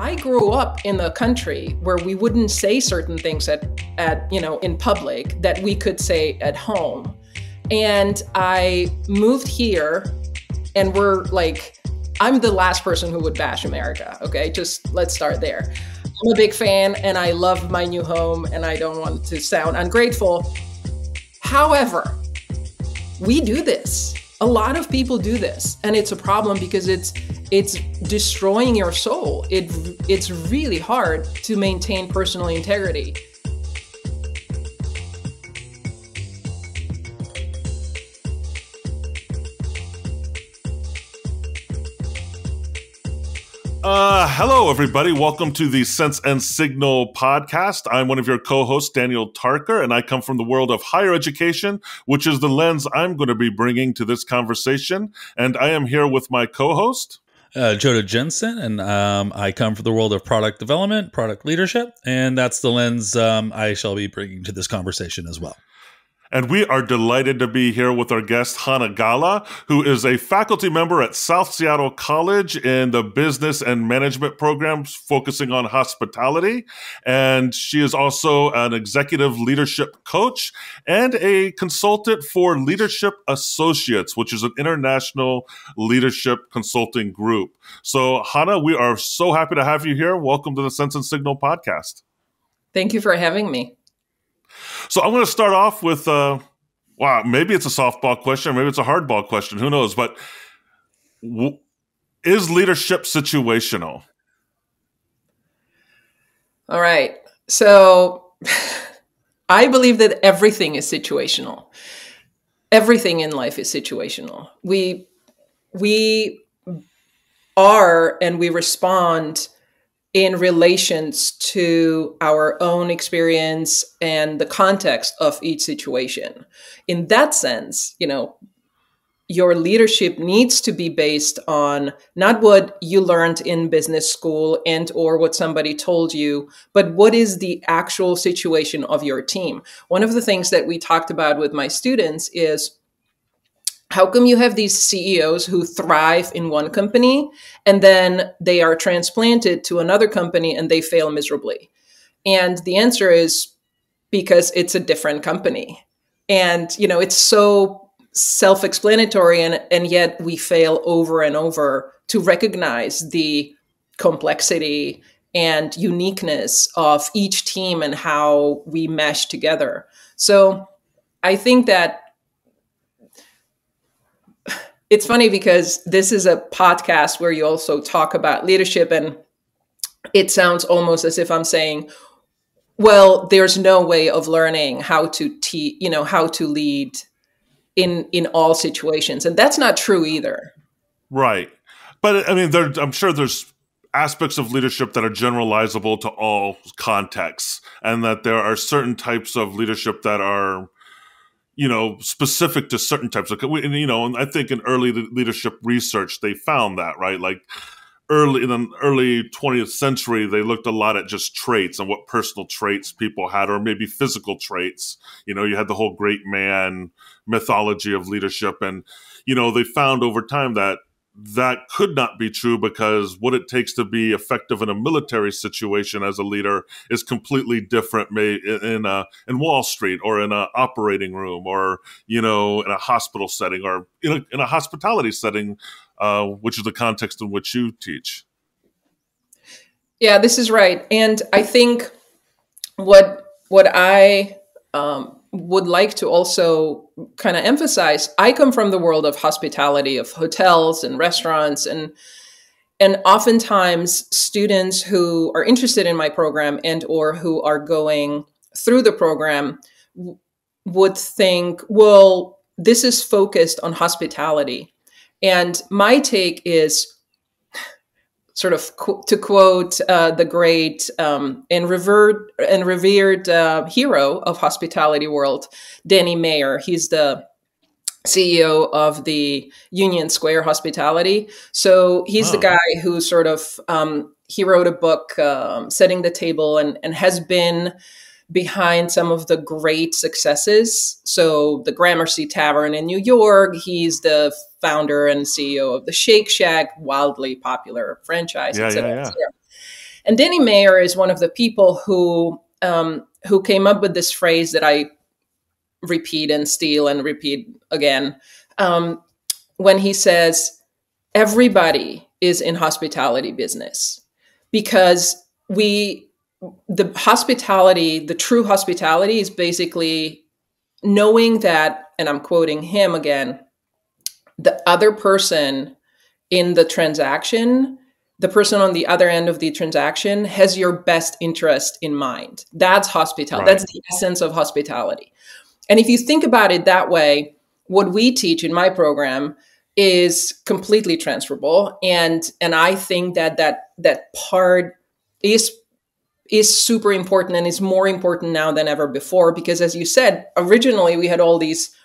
I grew up in a country where we wouldn't say certain things in public that we could say at home. And I moved here and I'm the last person who would bash America. Okay, just let's start there. I'm a big fan and I love my new home and I don't want to sound ungrateful. However, we do this. A lot of people do this, and it's a problem because it's destroying your soul. It's really hard to maintain personal integrity. Hello, everybody. Welcome to the Sense and Signal podcast. I'm one of your co-hosts, Daniel Tarker, and I come from the world of higher education, which is the lens I'm going to be bringing to this conversation. And I am here with my co-host, Joda Jensen, and I come from the world of product development, product leadership, and that's the lens I shall be bringing to this conversation as well. And we are delighted to be here with our guest, Hana Gala, who is a faculty member at South Seattle College in the business and management programs focusing on hospitality. And she is also an executive leadership coach and a consultant for Leadership Associates, which is an international leadership consulting group. So, Hana, we are so happy to have you here. Welcome to the Sense and Signal podcast. Thank you for having me. So I'm going to start off with, maybe it's a softball question, maybe it's a hardball question, who knows? But is leadership situational? All right. So I believe that everything is situational. Everything in life is situational. We are and we respond in relations to our own experience and the context of each situation. In that sense, your leadership needs to be based on not what you learned in business school and or what somebody told you, but what is the actual situation of your team. One of the things that we talked about with my students is, how come you have these CEOs who thrive in one company and then they are transplanted to another company and they fail miserably? And the answer is because it's a different company. And, it's so self-explanatory and yet we fail over and over to recognize the complexity and uniqueness of each team and how we mesh together. So I think that it's funny because this is a podcast where you also talk about leadership, and it sounds almost as if I'm saying, well, there's no way of learning how to how to lead in all situations. And that's not true either. Right. But I mean, I'm sure there's aspects of leadership that are generalizable to all contexts, and that there are certain types of leadership that are specific to certain types of, and I think in early leadership research, they found that, right? Like in the early 20th century, they looked a lot at just traits and what personal traits people had, or maybe physical traits. You had the whole great man mythology of leadership. And, they found over time that could not be true, because what it takes to be effective in a military situation as a leader is completely different in Wall Street, or in an operating room, or in a hospital setting, or in a hospitality setting, which is the context in which you teach. Yeah, this is right. And I think what I would like to also kind of emphasize, I come from the world of hospitality, of hotels and restaurants, and oftentimes students who are interested in my program and or who are going through the program would think, well, this is focused on hospitality. And my take is, sort of to quote the great and revered hero of hospitality world, Danny Meyer. He's the CEO of the Union Square Hospitality. So he's the guy who sort of, he wrote a book, Setting the Table, and has been behind some of the great successes. So the Gramercy Tavern in New York, he's the founder and CEO of the Shake Shack, wildly popular franchise, et cetera, et cetera. And Danny Meyer is one of the people who came up with this phrase that I repeat and steal and repeat again, when he says, everybody is in hospitality business, because the true hospitality is basically knowing that, and I'm quoting him again, the other person in the transaction, the person on the other end of the transaction, has your best interest in mind. That's hospitality. Right. That's the essence of hospitality. And if you think about it that way, what we teach in my program is completely transferable. And I think that part is super important, and is more important now than ever before, because as you said, originally we had all these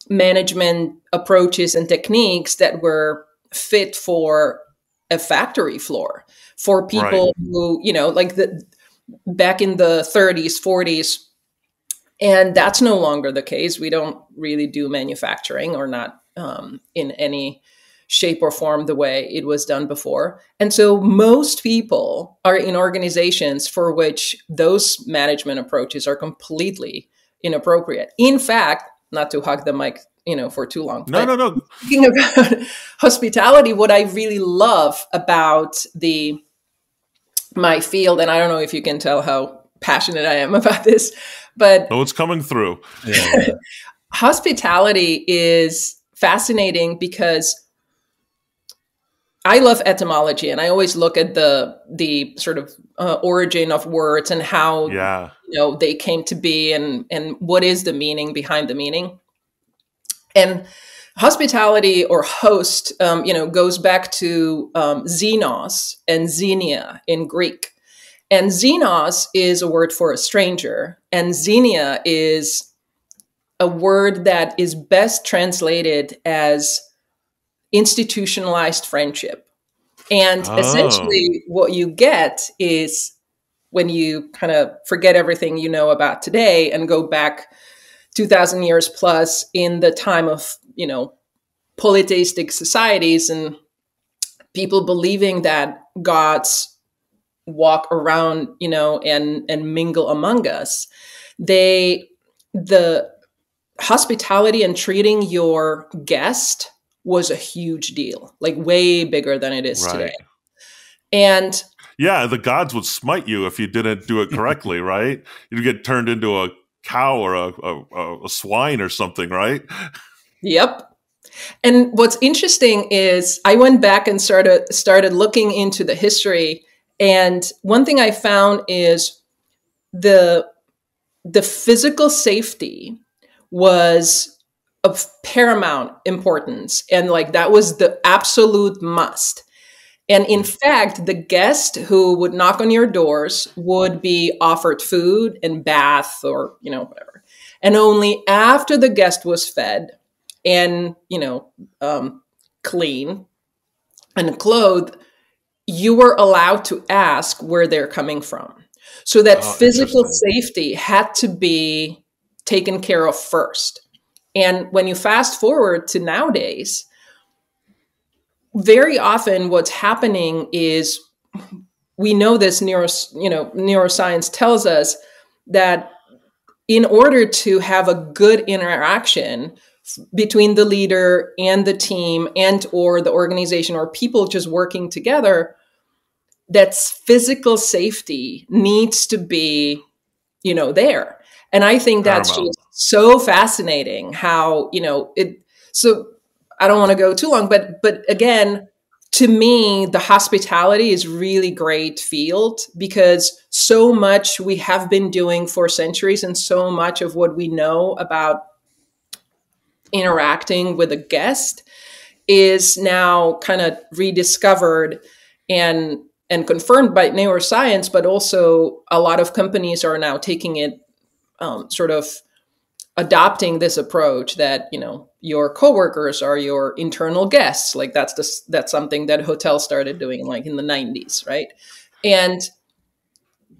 management approaches and techniques that were fit for a factory floor, for people who, like back in the 30s, 40s. And that's no longer the case. We don't really do manufacturing, or not in any shape or form the way it was done before. And so most people are in organizations for which those management approaches are completely inappropriate. In fact, not to hug the mic, for too long. No. Speaking about hospitality, what I really love about my field, and I don't know if you can tell how passionate I am about this, but it's coming through. Yeah. Hospitality is fascinating because I love etymology, and I always look at the sort of origin of words and how they came to be, and what is the meaning behind the meaning. And hospitality, or host, goes back to xenos and xenia in Greek. And xenos is a word for a stranger, and xenia is a word that is best translated as institutionalized friendship. And essentially what you get is, when you kind of forget everything you know about today and go back 2,000 years plus in the time of, polytheistic societies and people believing that gods walk around, and mingle among us, the hospitality and treating your guest was a huge deal, like way bigger than it is today. And the gods would smite you if you didn't do it correctly, right? You'd get turned into a cow or a swine or something, right? Yep. And what's interesting is I went back and started looking into the history. And one thing I found is the physical safety was of paramount importance. And like, that was the absolute must. And in fact, the guest who would knock on your doors would be offered food and bath, or, whatever. And only after the guest was fed and, clean and clothed, you were allowed to ask where they're coming from. So that physical safety had to be taken care of first. And when you fast forward to nowadays, very often what's happening is, we know this neuroscience tells us that in order to have a good interaction between the leader and the team and or the organization, or people just working together, that physical safety needs to be, there. And I think that's just so fascinating how, so I don't want to go too long, but again, to me, the hospitality is really great field, because so much we have been doing for centuries, and so much of what we know about interacting with a guest is now kind of rediscovered and confirmed by neuroscience, but also a lot of companies are now taking it, sort of adopting this approach that, your coworkers are your internal guests. Like that's something that hotels started doing like in the 90s. Right. And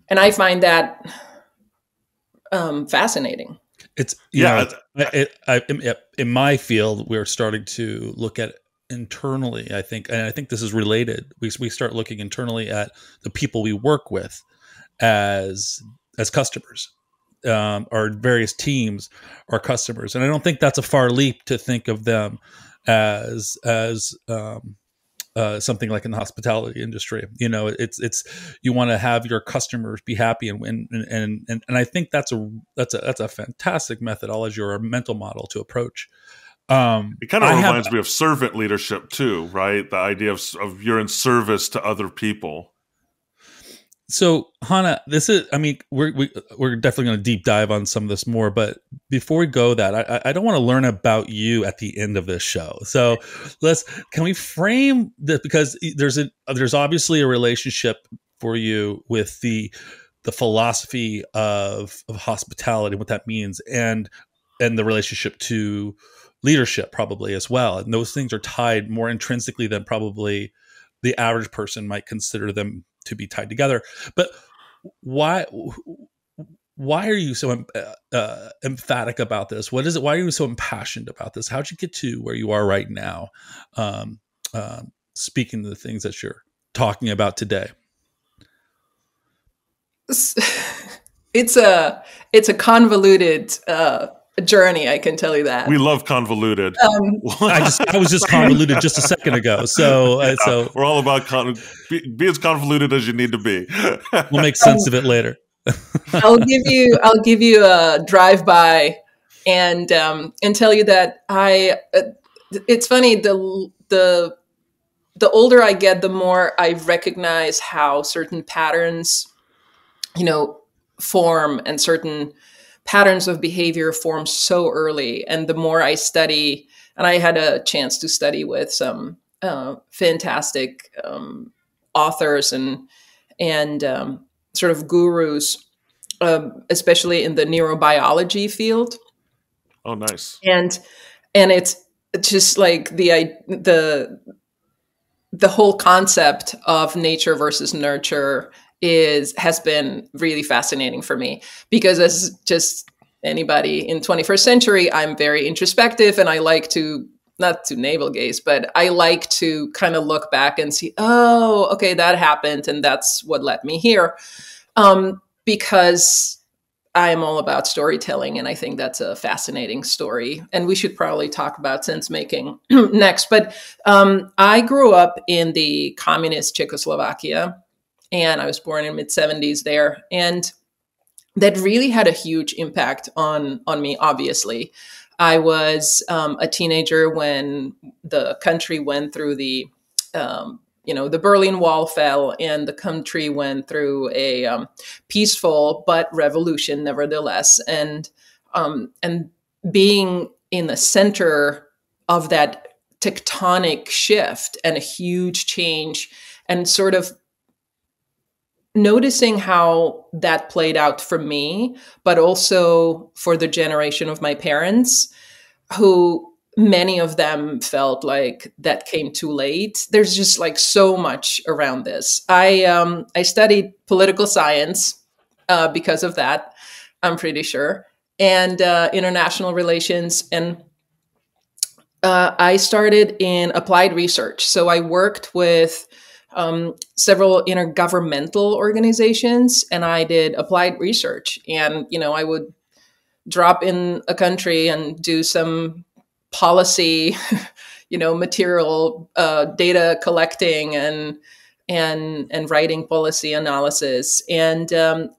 I find that fascinating. It's, in my field, we're starting to look at internally, I think, and I think this is related. We start looking internally at the people we work with as customers. Our various teams are customers, and I don't think that's a far leap to think of them as something like in the hospitality industry. You know, it's you want to have your customers be happy and I think that's a fantastic methodology or a mental model to approach. It kind of reminds me of servant leadership too, right? The idea of you're in service to other people. So, Hana, this is, I mean, we're definitely going to deep dive on some of this more, but before we go that, I don't want to learn about you at the end of this show. So can we frame this, because there's obviously a relationship for you with the philosophy of hospitality, what that means, and the relationship to leadership probably as well. And those things are tied more intrinsically than probably the average person might consider them to be tied together. But why are you so emphatic about this? What is it? Why are you so impassioned about this? How'd you get to where you are right now, speaking to the things that you're talking about today? It's a convoluted journey, I can tell you that. We love convoluted. I was just convoluted just a second ago. So we're all about be as convoluted as you need to be. We'll make sense of it later. I'll give you a drive-by and tell you that it's funny, the older I get, the more I recognize how certain patterns, form, and certain patterns of behavior form so early. And the more I study, and I had a chance to study with some fantastic authors and sort of gurus, especially in the neurobiology field. Oh, nice. And it's just like the whole concept of nature versus nurture has been really fascinating for me, because as just anybody in 21st century, I'm very introspective, and I like to, not to navel gaze, but I like to kind of look back and see, oh, okay, that happened, and that's what led me here. Because I am all about storytelling, and I think that's a fascinating story. And we should probably talk about sense making next. But I grew up in the communist Czechoslovakia, and I was born in mid-70s there. And that really had a huge impact on me, obviously. I was a teenager when the country went through the Berlin Wall fell, and the country went through a peaceful but revolution, nevertheless. And being in the center of that tectonic shift and a huge change, and sort of noticing how that played out for me, but also for the generation of my parents, who many of them felt like that came too late. There's just like so much around this. I studied political science because of that, I'm pretty sure, and international relations. And I started in applied research. So I worked with several intergovernmental organizations, and I did applied research. And, I would drop in a country and do some policy, material, data collecting and writing policy analysis. And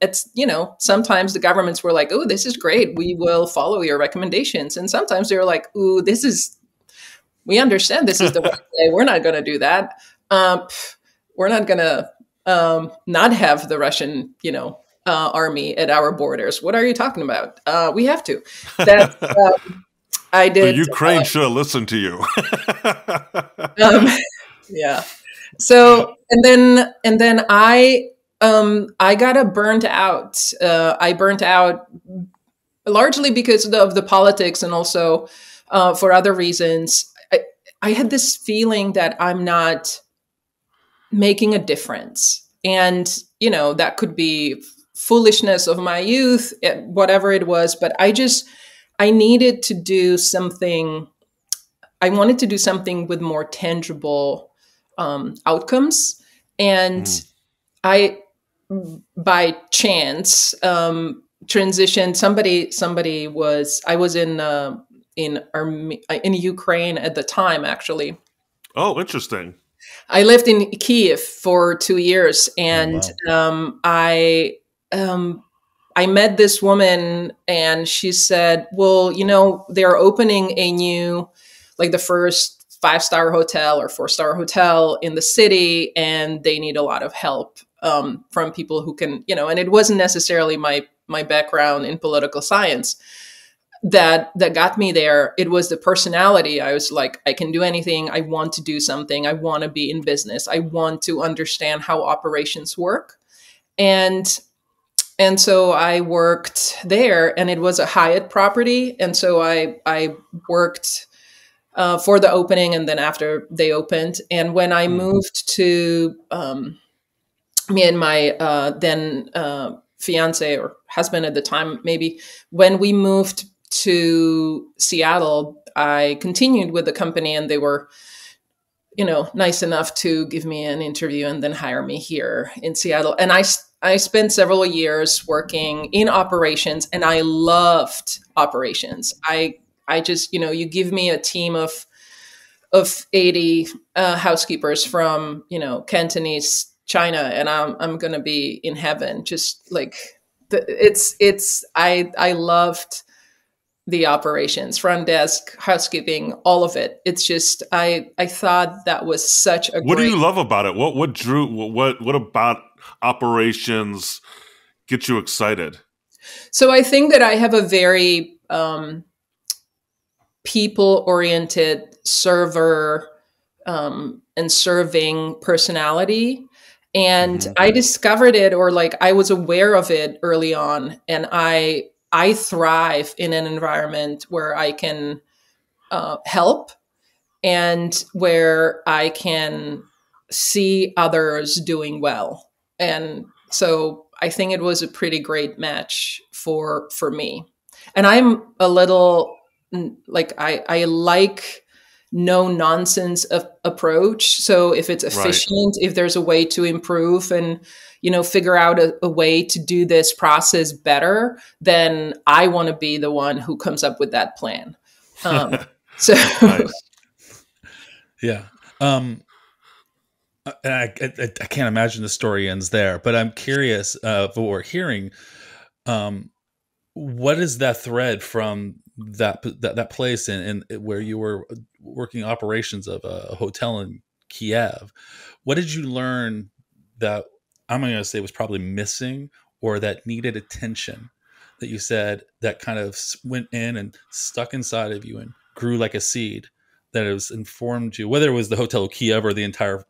it's, sometimes the governments were like, oh, this is great, we will follow your recommendations. And sometimes they were like, ooh, we understand this is the right way, we're not going to do that. We're not going to not have the Russian, army at our borders. What are you talking about? We have to. That I did. The Ukraine should have listened to you. Yeah. So and then I got burnt out. I burnt out largely because of the politics, and also for other reasons. I had this feeling that I'm not making a difference. And, that could be foolishness of my youth, whatever it was. But I needed to do something I wanted to do something with more tangible outcomes. And I, by chance, transitioned. I was in Ukraine at the time, actually. Oh, interesting. I lived in Kiev for 2 years, and I met this woman, and she said, well, they're opening a new, like the first 5-star hotel or 4-star hotel in the city, and they need a lot of help from people who can, and it wasn't necessarily my background in political science that got me there. It was the personality. I was like, I can do anything. I want to do something. I want to be in business. I want to understand how operations work. And so I worked there, and it was a Hyatt property. And so I worked for the opening, and then after they opened. And when I moved to me and my then fiance or husband at the time, maybe, when we moved to Seattle, I continued with the company, and they were, nice enough to give me an interview and then hire me here in Seattle. And I spent several years working in operations, and I loved operations. I just, you give me a team of 80 housekeepers from, Cantonese China, and I'm going to be in heaven. Just like I loved the operations, front desk, housekeeping, all of it. It's just, I thought that was such a What do you love about it? What about operations get you excited? So I think that I have a very people-oriented server and serving personality. And I discovered it, or like I was aware of it early on, and I thrive in an environment where I can help, and where I can see others doing well. And so I think it was a pretty great match for me. And I'm a little like, I like no nonsense approach. So if it's efficient, if there's a way to improve and, figure out a way to do this process better, then I want to be the one who comes up with that plan. So, yeah. And I can't imagine the story ends there, but I'm curious of what we're hearing. What is that thread from that place in where you were working operations of a hotel in Kiev? What did you learn that I'm going to say was probably missing, or that needed attention, that you said that kind of went in and stuck inside of you and grew like a seed, that it was informed you, whether it was the Hotel of Kiev or the entire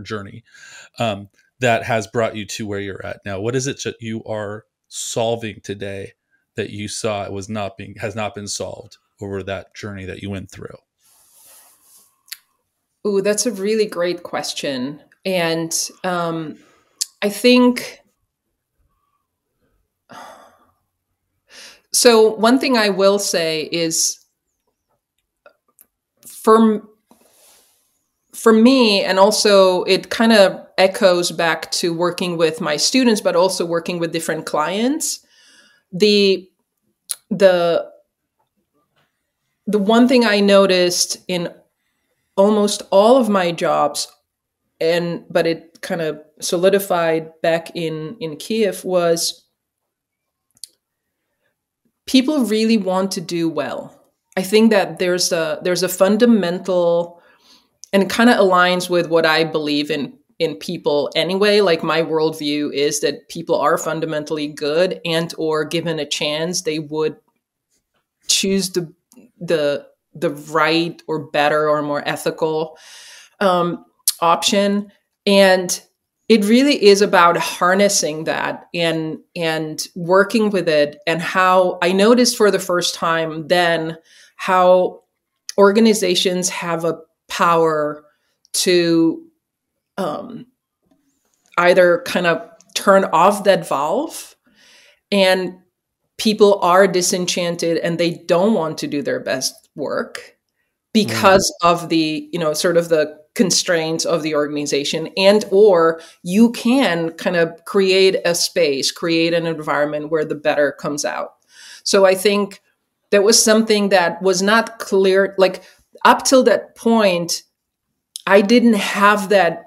journey, that has brought you to where you're at now? What is it that you are solving today that you saw has not been solved over that journey that you went through? Ooh, that's a really great question. And I think, so one thing I will say is, for me, and also it kind of echoes back to working with my students, but also working with different clients. The one thing I noticed in almost all of my jobs, but it kind of solidified back in Kiev, was people really want to do well. I think that there's a fundamental, and kind of aligns with what I believe in people anyway. Like, my worldview is that people are fundamentally good, and or given a chance, they would choose the right or better or more ethical option. And it really is about harnessing that and working with it. And how I noticed for the first time then how organizations have a power to either kind of turn off that valve, and people are disenchanted and they don't want to do their best work, because of the, sort of the constraints of the organization, and or you can kind of create a space, create an environment where the better comes out. So I think that was something that was not clear. Like up till that point, I didn't have that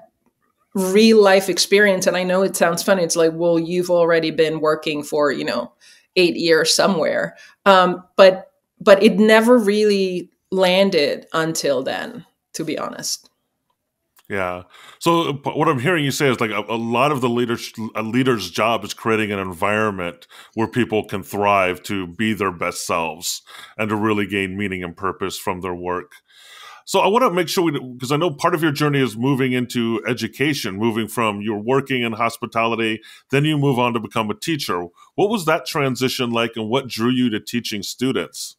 real life experience. And I know it sounds funny. It's like, well, you've already been working for, 8 years somewhere. But it never really landed until then, to be honest. Yeah. So what I'm hearing you say is like a lot of the leader's job is creating an environment where people can thrive to be their best selves and to really gain meaning and purpose from their work. So I want to make sure because I know part of your journey is moving into education, moving from you're working in hospitality, then you move on to become a teacher. What was that transition like, and what drew you to teaching students?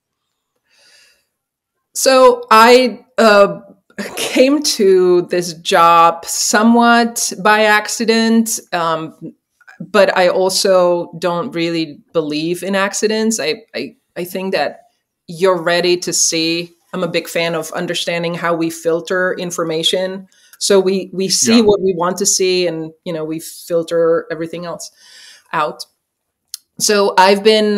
So I came to this job somewhat by accident, but I also don't really believe in accidents. I think that you're ready to see. I'm a big fan of understanding how we filter information. So we see what we want to see, and we filter everything else out. So I've been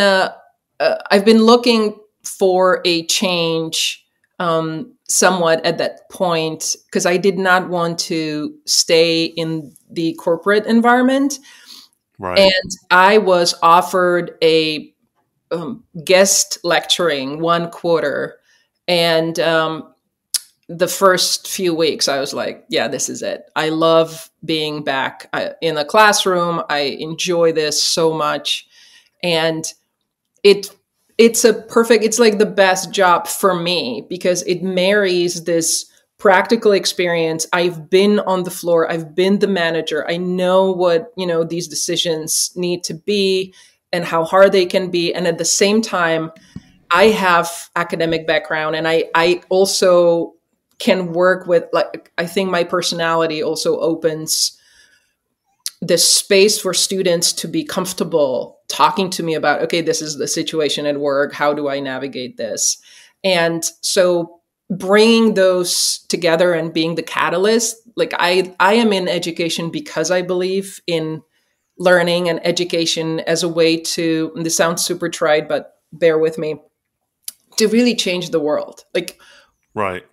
looking for a change somewhat at that point, because I did not want to stay in the corporate environment. Right. And I was offered a guest lecturing 1 quarter. And the first few weeks, I was like, yeah, this is it. I love being back in a classroom. I enjoy this so much. And it's like the best job for me, because it marries this practical experience. I've been on the floor. I've been the manager. I know what, these decisions need to be and how hard they can be. And at the same time, I have academic background, and I also can work with, like, I think my personality also opens the space for students to be comfortable talking to me about, okay, this is the situation at work. How do I navigate this? And so bringing those together and being the catalyst, like I am in education because I believe in learning and education as a way to, and this sounds super trite, but bear with me, to really change the world. Like, right.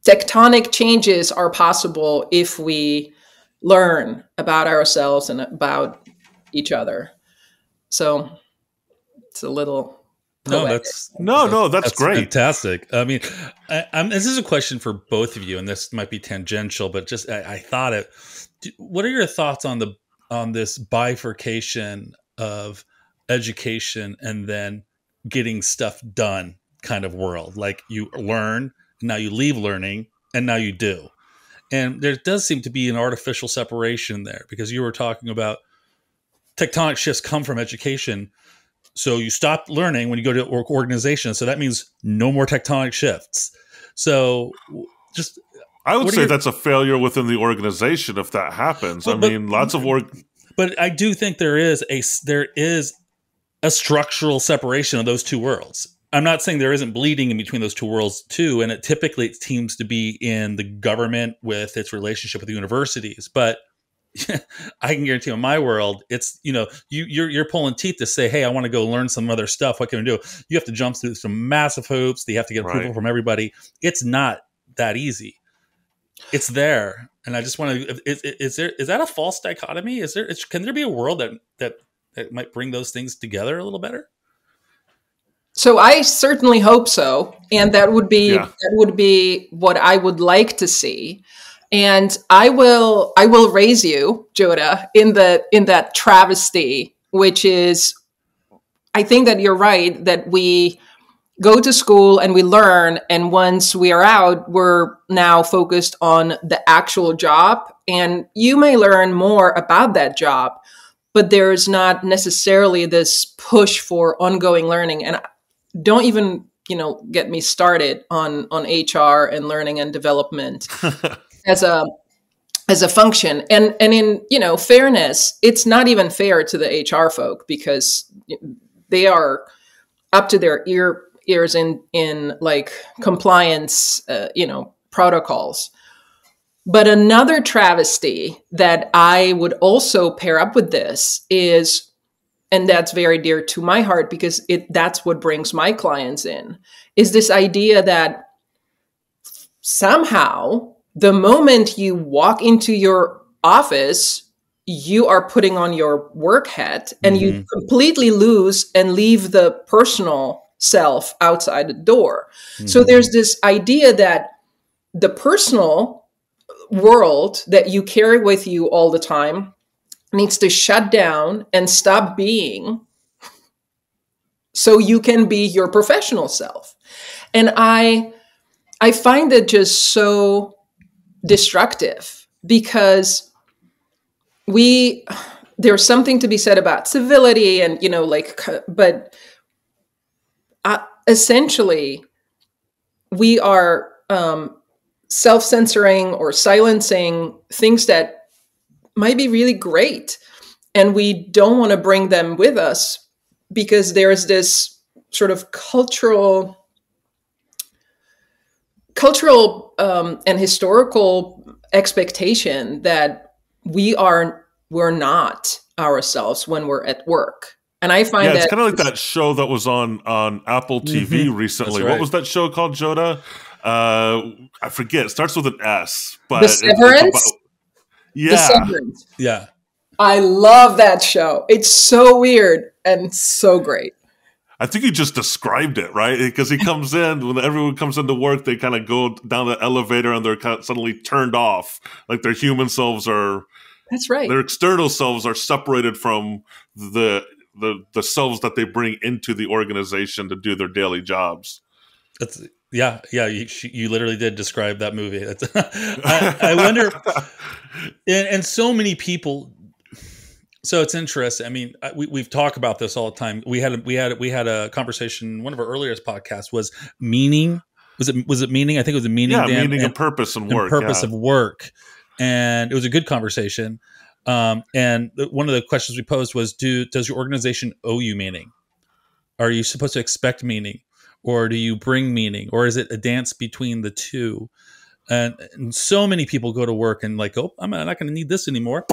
Tectonic changes are possible if we learn about ourselves and about each other. So it's a little poetic. That's great. Fantastic. I mean, this is a question for both of you, and this might be tangential, but just I thought it. What are your thoughts on this bifurcation of education and then getting stuff done kind of world? Like, you learn, now you leave learning, and now you do. And there does seem to be an artificial separation there, because you were talking about tectonic shifts come from education. So you stop learning when you go to organization. So that means no more tectonic shifts. So just, I would say that's a failure within the organization if that happens. But lots of work. But I do think there is a structural separation of those two worlds. I'm not saying there isn't bleeding in between those two worlds too, and it seems to be in the government with its relationship with the universities. But I can guarantee in my world, it's, you're pulling teeth to say, hey, I want to go learn some other stuff. What can we do? You have to jump through some massive hoops. You have to get approval from everybody. It's not that easy. It's there, and I just want to. Is that a false dichotomy? Can there be a world that might bring those things together a little better? So I certainly hope so, and that would be what I would like to see. And I will raise you, Joda, in that travesty, which is, I think that you're right, that we go to school and we learn, and once we are out, we're now focused on the actual job. And you may learn more about that job, but there's not necessarily this push for ongoing learning. And don't even, get me started on HR and learning and development as a function. And in, fairness, it's not even fair to the HR folk, because they are up to their years in like compliance, protocols. But another travesty that I would also pair up with this is, and that's very dear to my heart because that's what brings my clients in, is this idea that somehow the moment you walk into your office, you are putting on your work hat and you completely lose and leave the personal self outside the door. So there's this idea that the personal world that you carry with you all the time needs to shut down and stop being so you can be your professional self. And I find it just so destructive because there's something to be said about civility and, but essentially we are self-censoring or silencing things that might be really great. And we don't want to bring them with us because there's this sort of cultural and historical expectation that we're not ourselves when we're at work. And I find that it's kind of like that show that was on Apple TV recently. Right. What was that show called, Joda? I forget. It starts with an S. But The Severance? Yeah. The Severance. Yeah. I love that show. It's so weird and so great. I think you just described it, right? Because he comes in, when everyone comes into work, they kind of go down the elevator and they're kind of suddenly turned off. Like their human selves That's right. Their external selves are separated from the selves that they bring into the organization to do their daily jobs. Yeah. You literally did describe that movie. I wonder, and so many people. So it's interesting. I mean, we've talked about this all the time. We had a conversation. One of our earliest podcasts was meaning. Was it meaning? I think it was a meaning. Yeah, Dan, meaning and purpose and work. Purpose of work, and it was a good conversation. And one of the questions we posed was, does your organization owe you meaning? Are you supposed to expect meaning, or do you bring meaning, or is it a dance between the two? And so many people go to work and like, oh, I'm not going to need this anymore.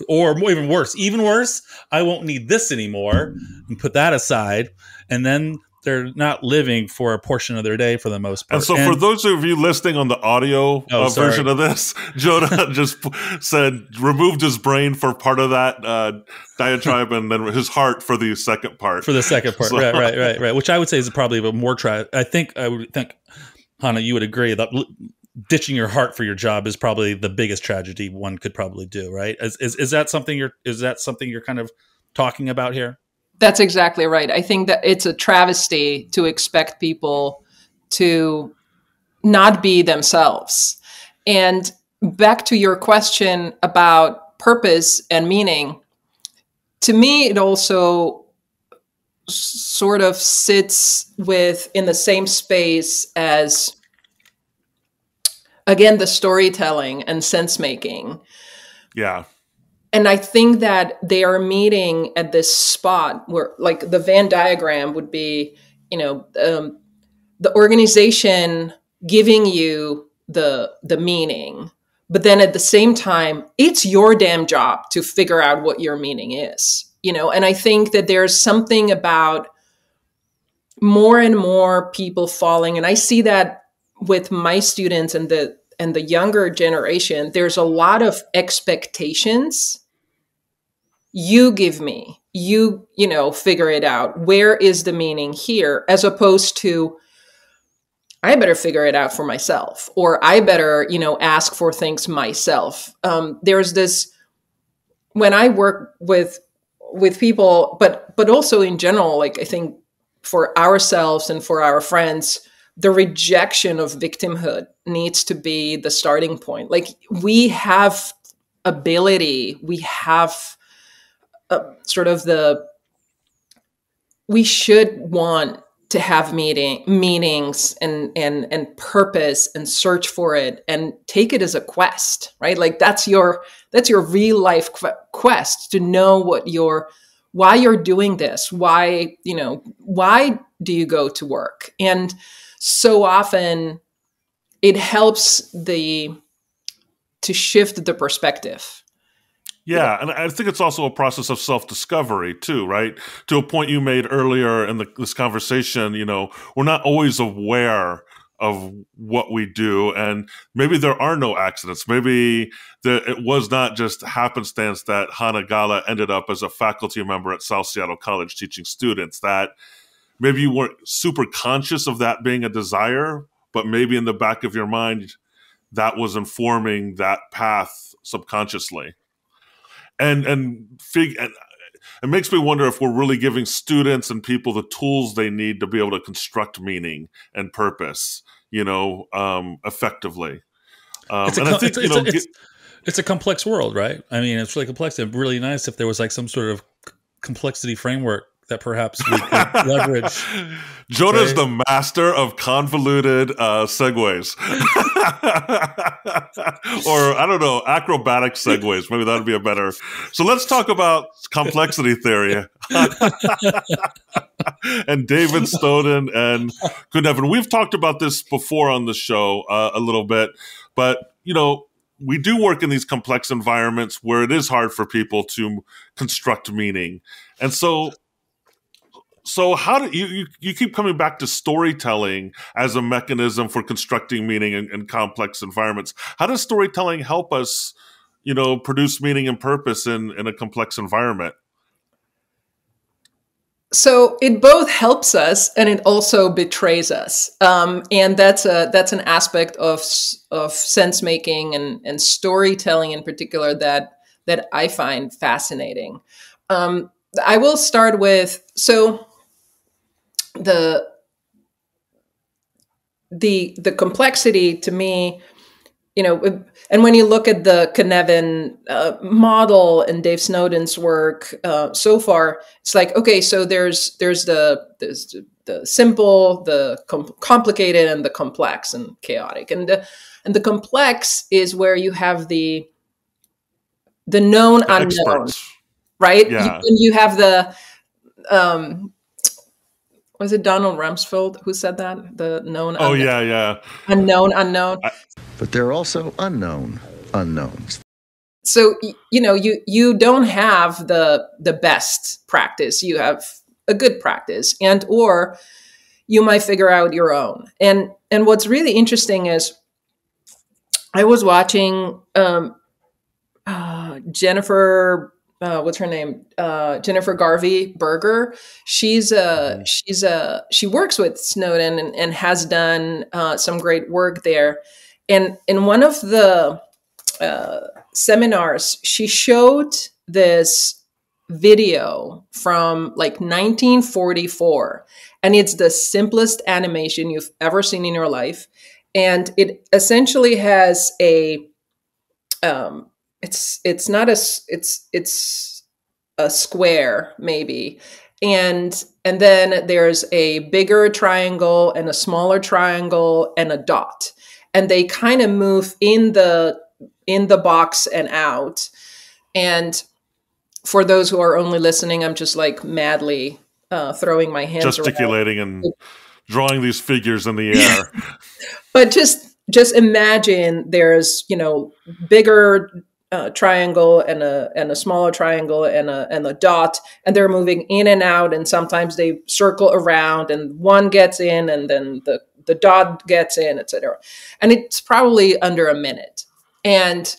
Or even worse, I won't need this anymore, and put that aside. And then they're not living for a portion of their day for the most part. And so for those of you listening on the audio version of this, Joda just removed his brain for part of that diatribe and then his heart for the second part. For the second part, So- right. Which I would say is probably a more I would think, Hana, you would agree that ditching your heart for your job is probably the biggest tragedy one could probably do, right? Is that something you're kind of talking about here? That's exactly right. I think that it's a travesty to expect people to not be themselves. And back to your question about purpose and meaning, to me, it also sort of sits in the same space as, again, the storytelling and sense making. Yeah. And I think that they are meeting at this spot where, like, the Venn diagram would be, the organization giving you the meaning, but then at the same time, it's your damn job to figure out what your meaning is, And I think that there's something about more and more people falling, and I see that with my students and the younger generation. There's a lot of expectations. You give me, figure it out. Where is the meaning here? As opposed to, I better figure it out for myself, or I better, ask for things myself. There's this, when I work with people, but also in general, like I think for ourselves and for our friends, the rejection of victimhood needs to be the starting point. Like, we have ability, we have we should want to have meanings and purpose and search for it and take it as a quest, right? Like that's your real life quest, to know what your why you're doing this, why do you go to work? And so often it helps to shift the perspective. Yeah, and I think it's also a process of self-discovery too, right? To a point you made earlier in this conversation, we're not always aware of what we do, and maybe there are no accidents. Maybe it was not just happenstance that Hana Gala ended up as a faculty member at South Seattle College teaching students, that maybe you weren't super conscious of that being a desire, but maybe in the back of your mind, that was informing that path subconsciously. And it makes me wonder if we're really giving students and people the tools they need to be able to construct meaning and purpose, effectively. It's a complex world, right? I mean, it's really complex. It'd be really nice if there was like some sort of complexity framework that perhaps we could leverage. Jonah's the master of convoluted segues. Or, I don't know, acrobatic segues. Maybe that would be a better. So let's talk about complexity theory. And David Snowden and Kunev. We've talked about this before on the show a little bit, but, we do work in these complex environments where it is hard for people to construct meaning. And so how do you keep coming back to storytelling as a mechanism for constructing meaning in complex environments? How does storytelling help us, produce meaning and purpose in a complex environment? So it both helps us and it also betrays us, and that's an aspect of sense making and storytelling in particular that I find fascinating. I will start with the complexity to me, and when you look at the Cynefin model and Dave Snowden's work so far, it's like, okay, so there's the simple, the complicated, and the complex and chaotic, and the complex is where you have the known unknown, experts. Right? Yeah. You have the was it Donald Rumsfeld who said that? The known unknown. Oh, yeah. Unknown. But there are also unknown unknowns. So, you don't have the best practice. You have a good practice, or you might figure out your own. And what's really interesting is I was watching Jennifer, what's her name? Jennifer Garvey-Burger. She works with Snowden and has done some great work there. And in one of the seminars, she showed this video from like 1944, and it's the simplest animation you've ever seen in your life. And it essentially has it's a square maybe, and then there's a bigger triangle and a smaller triangle and a dot, and they kind of move in the box and out. And for those who are only listening, I'm just like madly throwing my hands gesticulating around and drawing these figures in the air. But just imagine there's bigger triangle and a smaller triangle and a dot, and they're moving in and out, and sometimes they circle around, and one gets in, and then the dot gets in, etc. And it's probably under a minute. And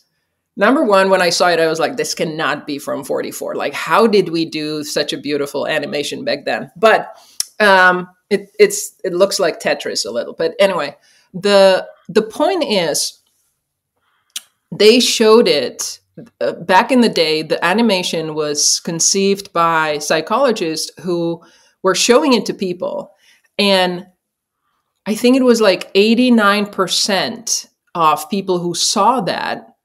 number one, when I saw it, I was like, this cannot be from 44. Like, how did we do such a beautiful animation back then? But it looks like Tetris a little. But anyway, the point is, they showed it back in the day. The animation was conceived by psychologists who were showing it to people. And I think it was like 89% of people who saw that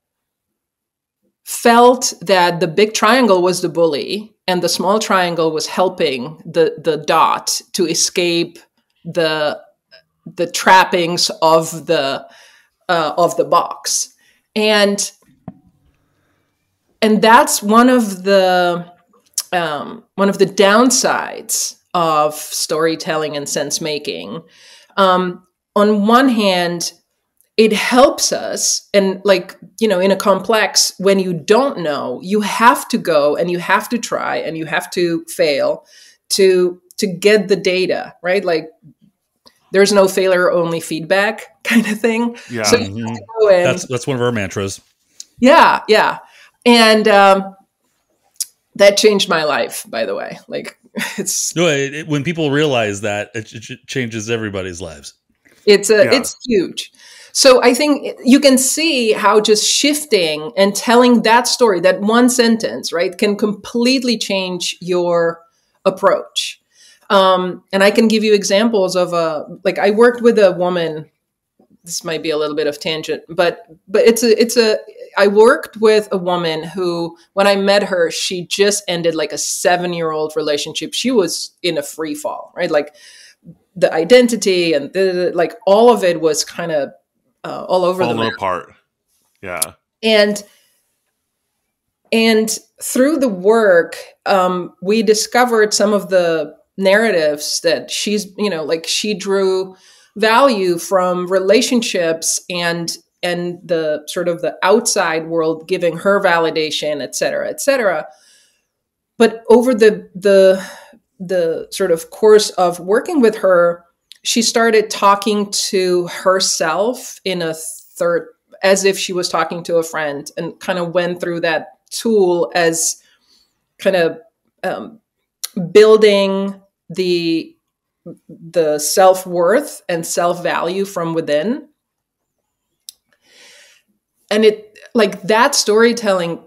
felt that the big triangle was the bully and the small triangle was helping the dot to escape the trappings of the box. And that's one of the downsides of storytelling and sense making. On one hand, it helps us, and like, you know, in a complex, when you don't know, you have to go and you have to try and you have to fail to get the data, right? Like, there's no failure, only feedback kind of thing. Yeah. So you have to go in. That's one of our mantras. Yeah, yeah. And that changed my life, by the way. Like, it's when people realize that, it changes everybody's lives. It's huge. So I think you can see how just shifting and telling that story, that one sentence, right, can completely change your approach. And I can give you examples of like I worked with a woman. This might be a little bit of tangent, but I worked with a woman who, when I met her, she just ended like a 7-year-old relationship. She was in a free fall, right? Like the identity and like all of it was kind of all over the map. Apart. Yeah. And through the work, we discovered some of the narratives that she's, you know, like she drew value from relationships and the sort of the outside world giving her validation, et cetera, et cetera. But over the sort of course of working with her, she started talking to herself in a third, as if she was talking to a friend, and kind of went through that tool as kind of building the self-worth and self-value from within. And it, like, that storytelling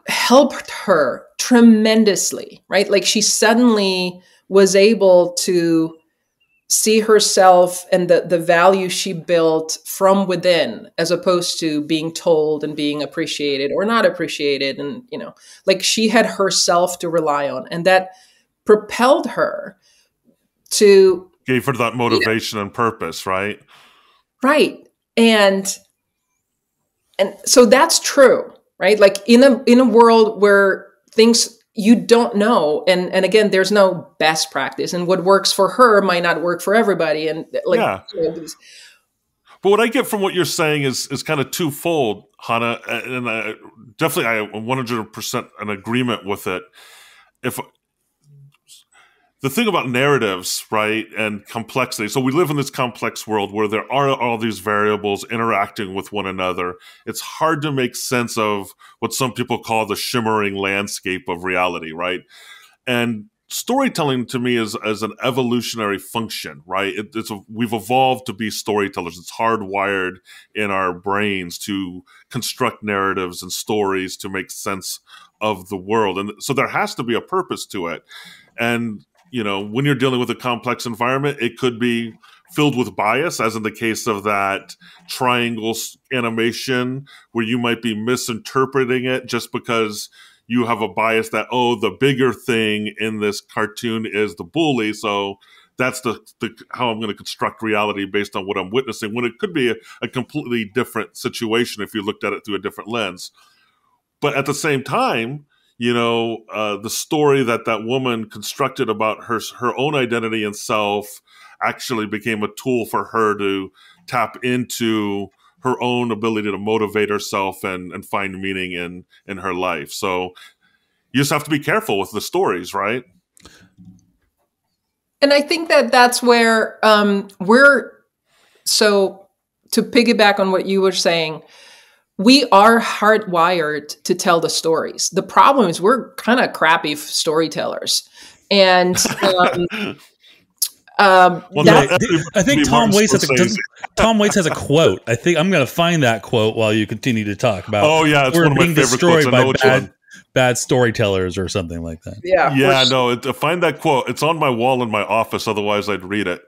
helped her tremendously, right? Like, she suddenly was able to see herself and the value she built from within, as opposed to being told and being appreciated or not appreciated. And, you know, like, she had herself to rely on, and that propelled her to, gave her that motivation and purpose, right? Right. And so that's true, right? Like, in a world where things you don't know, and again, there's no best practice, and what works for her might not work for everybody. And like, yeah. But what I get from what you're saying is kind of twofold, Hana, and I am 100% in agreement with it. If the thing about narratives, right, and complexity. So we live in this complex world where there are all these variables interacting with one another. It's hard to make sense of what some people call the shimmering landscape of reality, right? And storytelling to me is an evolutionary function, right? We've evolved to be storytellers. It's hardwired in our brains to construct narratives and stories to make sense of the world. And so there has to be a purpose to it. And you know, when you're dealing with a complex environment, it could be filled with bias, as in the case of that triangle animation, where you might be misinterpreting it just because you have a bias that, oh, the bigger thing in this cartoon is the bully, so that's the how I'm going to construct reality based on what I'm witnessing, when it could be a completely different situation if you looked at it through a different lens. But at the same time, you know, the story that woman constructed about her own identity and self actually became a tool for her to tap into her own ability to motivate herself and find meaning in her life. So you just have to be careful with the stories, right? And I think that's where so to piggyback on what you were saying, we are hardwired to tell the stories. The problem is we're kind of crappy storytellers. And I think Tom Waits has a quote. I think I'm going to find that quote while you continue to talk about. Oh yeah, it's one of my favorite quotes. I know which one. Bad storytellers or something like that. Yeah. No, find that quote. It's on my wall in my office. Otherwise, I'd read it.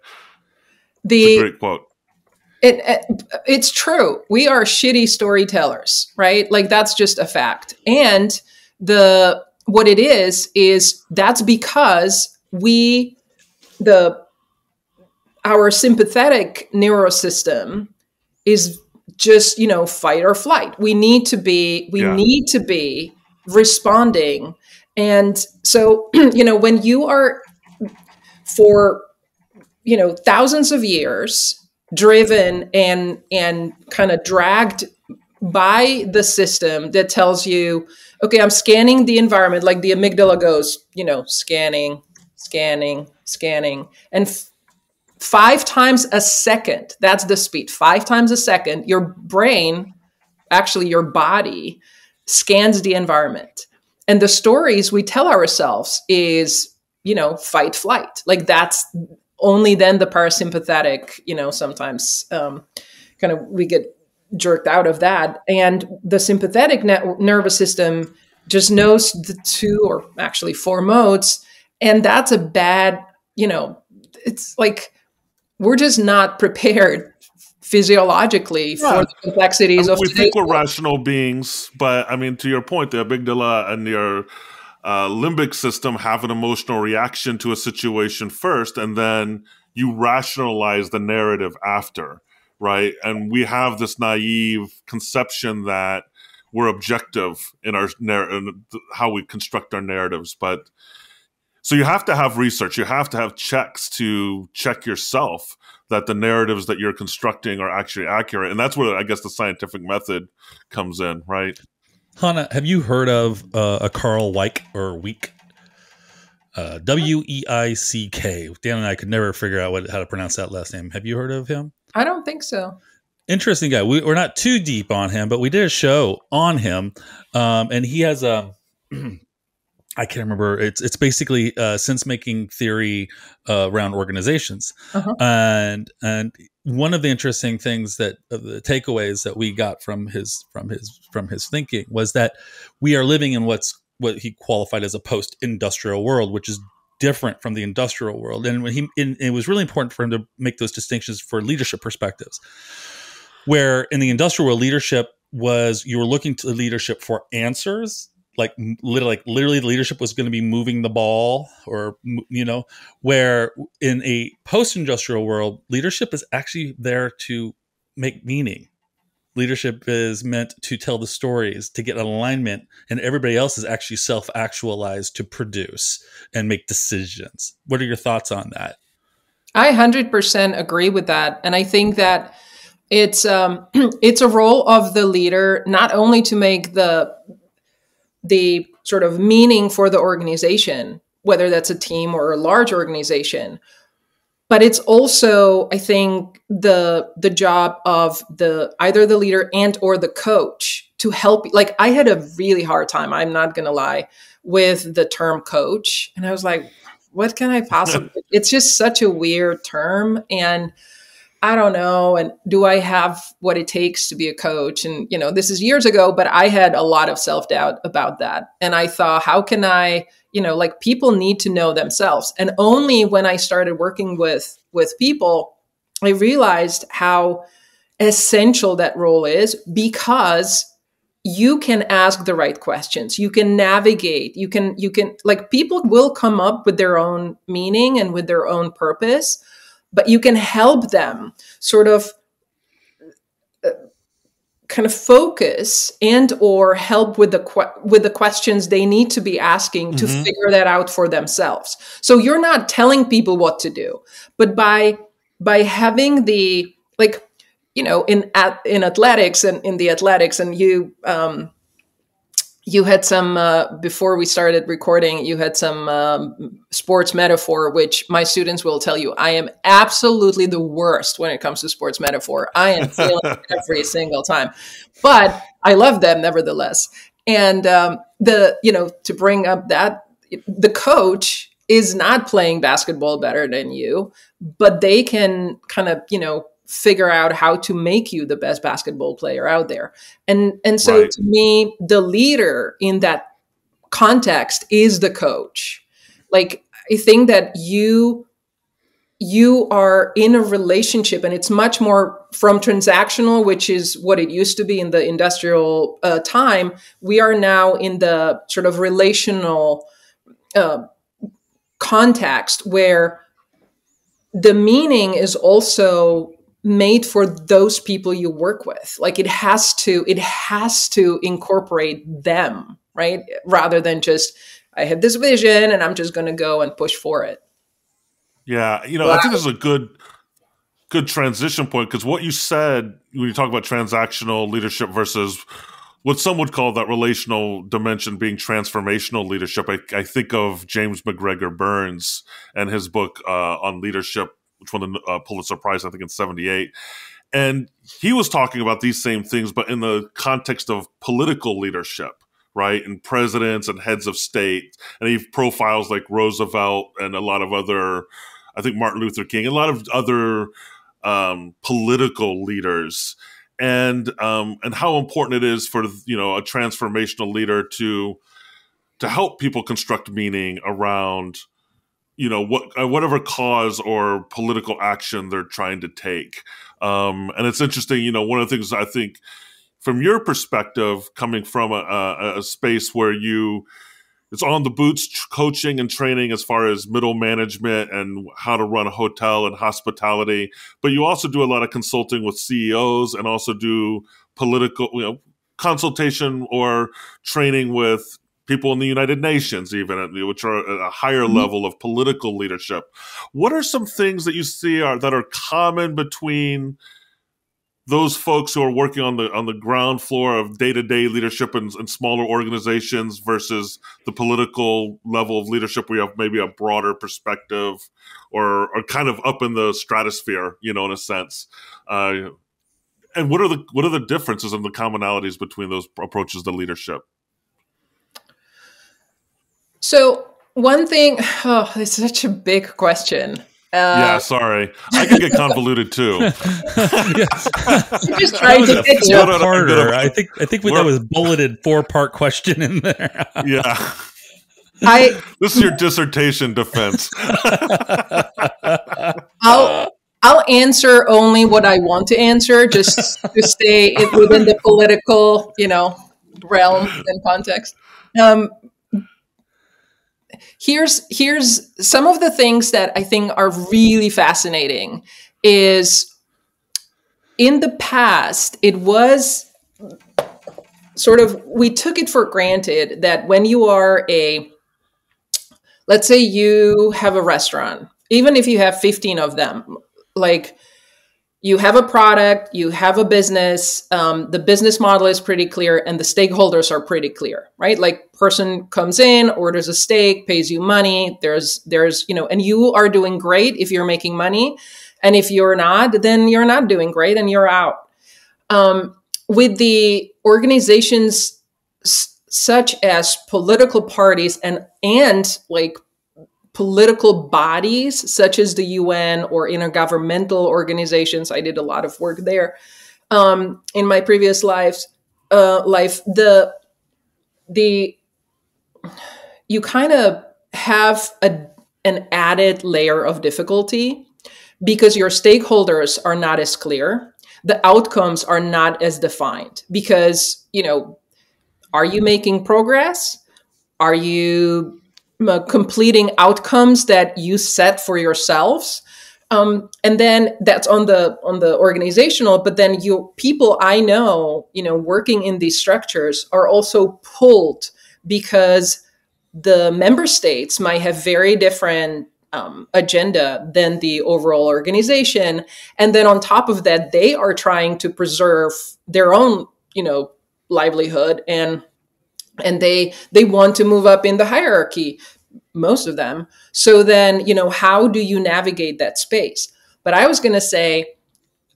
It's a great quote. It's true. We are shitty storytellers, right? Like, that's just a fact. And what it is that's because our sympathetic neurosystem is just, fight or flight. We need to be responding And so, when you are for, thousands of years driven and kind of dragged by the system that tells you, okay, I'm scanning the environment, like the amygdala goes, scanning, scanning, scanning. And 5 times a second, that's the speed, 5 times a second, your brain, actually your body, scans the environment. And the stories we tell ourselves is, fight, flight. Like that's only then the parasympathetic, sometimes kind of we get jerked out of that. And the sympathetic nervous system just knows the 2 or actually 4 modes. And that's a bad, it's like we're just not prepared physiologically for the complexities of we today. think we're rational beings, but I mean, to your point, the amygdala and your limbic system have an emotional reaction to a situation first, and then you rationalize the narrative after, right? And we have this naive conception that we're objective in our in how we construct our narratives. But so you have to have research, you have to have checks to check yourself that the narratives that you're constructing are actually accurate. And that's where I guess the scientific method comes in, right? Hana, have you heard of a Carl Weick or Weick? Weick. Dan and I could never figure out how to pronounce that last name. Have you heard of him? I don't think so. Interesting guy. We're not too deep on him, but we did a show on him. And he has a, I can't remember. It's basically sense-making theory around organizations. Uh-huh. And one of the interesting things the takeaways that we got from his thinking was that we are living in what he qualified as a post-industrial world, which is different from the industrial world. And it was really important for him to make those distinctions for leadership perspectives, where in the industrial world, leadership was you were looking to leadership for answers. Like literally leadership was going to be moving the ball, or, where in a post-industrial world, leadership is actually there to make meaning. Leadership is meant to tell the stories, to get alignment, and everybody else is actually self-actualized to produce and make decisions. What are your thoughts on that? I 100% agree with that. And I think that it's a role of the leader, not only to make the sort of meaning for the organization, whether that's a team or a large organization, but it's also, I think, the job of either the leader and or the coach to help. Like I had a really hard time, I'm not going to lie, with the term coach. And I was like, what can I possibly, it's just such a weird term. And I don't know. And do I have what it takes to be a coach? And, this is years ago, but I had a lot of self-doubt about that. And I thought, how can I, people need to know themselves. And only when I started working with people, I realized how essential that role is, because you can ask the right questions. You can navigate. You can people will come up with their own meaning and with their own purpose, but you can help them sort of kind of focus and or help with the questions they need to be asking to figure that out for themselves. So you're not telling people what to do, but by having the in athletics and in the athletics, and you had some, before we started recording, you had some sports metaphor, which my students will tell you, I am absolutely the worst when it comes to sports metaphor. I am failing every single time, but I love them nevertheless. And to bring up that, the coach is not playing basketball better than you, but they can kind of, figure out how to make you the best basketball player out there. And so to me, the leader in that context is the coach. Like, I think that you are in a relationship, and it's much more from transactional, which is what it used to be in the industrial time. We are now in the sort of relational context where the meaning is also made for those people you work with. Like it has to incorporate them, right? Rather than just I have this vision and I'm just going to go and push for it. Yeah. I think this is a good transition point, because what you said when you talk about transactional leadership versus what some would call that relational dimension being transformational leadership, I think of James McGregor Burns and his book on leadership, which won the Pulitzer Prize, I think, in '78. And he was talking about these same things, but in the context of political leadership, right? And presidents and heads of state. And he profiles like Roosevelt and a lot of other, I think Martin Luther King, a lot of other political leaders. And how important it is for, a transformational leader to help people construct meaning around, whatever cause or political action they're trying to take. And it's interesting, one of the things I think from your perspective, coming from a space where it's on the boots coaching and training as far as middle management and how to run a hotel and hospitality, but you also do a lot of consulting with CEOs and also do political, consultation or training with people in the United Nations, even, which are at a higher level of political leadership. What are some things that you see that are common between those folks who are working on the ground floor of day-to-day leadership in smaller organizations versus the political level of leadership where you have maybe a broader perspective or kind of up in the stratosphere, in a sense? And what are the differences and the commonalities between those approaches to leadership? So one thing, it's such a big question. Yeah, sorry. I can get convoluted too. Just trying to get you harder. I think that was bulleted 4-part question in there. Yeah. This is your dissertation defense. I'll answer only what I want to answer, just to stay within the political, realm and context. Here's some of the things that I think are really fascinating is in the past, it was sort of, we took it for granted that when you are let's say you have a restaurant, even if you have 15 of them, like you have a product, you have a business, the business model is pretty clear and the stakeholders are pretty clear, right? Like person comes in, orders a steak, pays you money. There's, and you are doing great if you're making money. And if you're not, then you're not doing great and you're out. With the organizations such as political parties and like political bodies such as the UN or intergovernmental organizations. I did a lot of work there in my previous life. You kind of have an added layer of difficulty because your stakeholders are not as clear. The outcomes are not as defined because, are you making progress? Are you completing outcomes that you set for yourselves? And then that's on the organizational, but then people I know, working in these structures are also pulled because the member states might have very different agenda than the overall organization. And then on top of that, they are trying to preserve their own, livelihood and they want to move up in the hierarchy, most of them. So then, how do you navigate that space? But I was going to say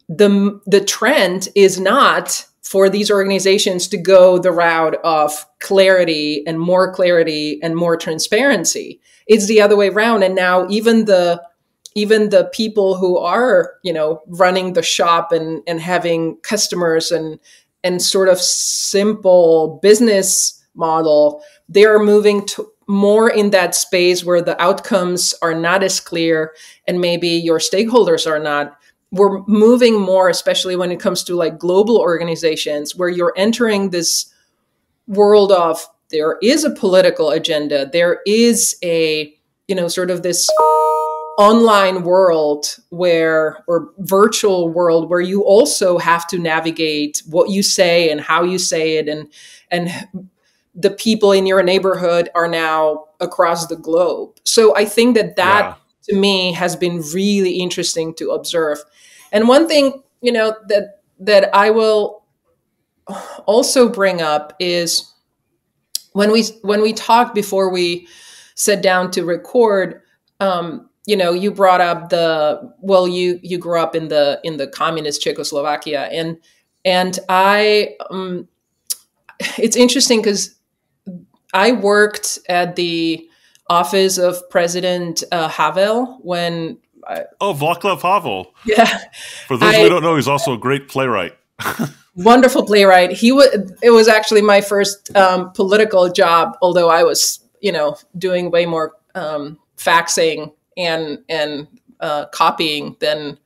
the trend is not for these organizations to go the route of clarity and more transparency. It's the other way around. And now even the people who are, running the shop and having customers and sort of simple business model, they are moving to more in that space where the outcomes are not as clear and maybe your stakeholders are not. We're moving more, especially when it comes to like global organizations, where you're entering this world of there is a political agenda, there is a, sort of this online world or virtual world where you also have to navigate what you say and how you say it. And the people in your neighborhood are now across the globe. So I think that Yeah. to me has been really interesting to observe. And one thing, that I will also bring up is when we talked before we sat down to record, you brought up you grew up in the communist Czechoslovakia, and I it's interesting because I worked at the office of President Havel when. Vaclav Havel. Yeah. For those who don't know, he's also a great playwright. Wonderful playwright. It was actually my first political job, although I was, doing way more faxing and copying than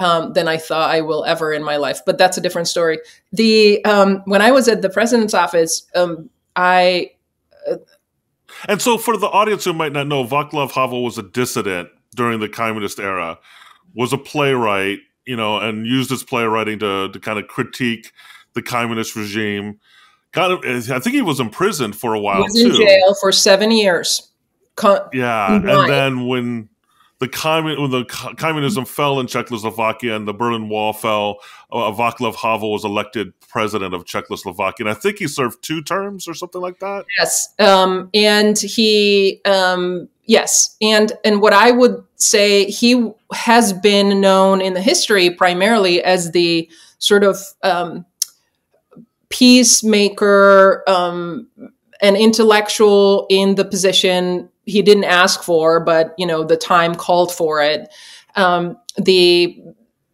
I thought I will ever in my life. But that's a different story. When I was at the president's office, And so for the audience who might not know, Vaclav Havel was a dissident during the communist era, was a playwright, and used his playwriting to kind of critique the communist regime. I think he was imprisoned for a while, he was in jail for 7 years. And then when the communism fell in Czechoslovakia and the Berlin Wall fell, Vaclav Havel was elected president of Czechoslovakia. And I think he served 2 terms or something like that. Yes. And he, yes. And what I would say, he has been known in the history primarily as the sort of peacemaker, an intellectual in the position he didn't ask for, but the time called for it. The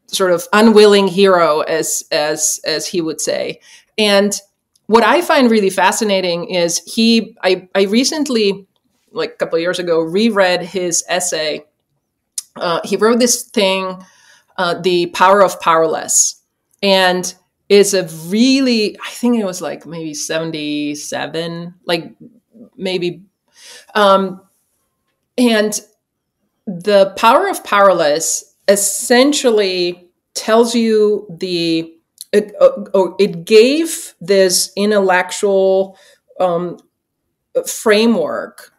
sort of unwilling hero, as he would say. And what I find really fascinating is I recently, like a couple of years ago, reread his essay. He wrote this thing, The Power of Powerless, and it's a really, I think it was like maybe 77, like maybe. And the power of powerless essentially tells you it gave this intellectual framework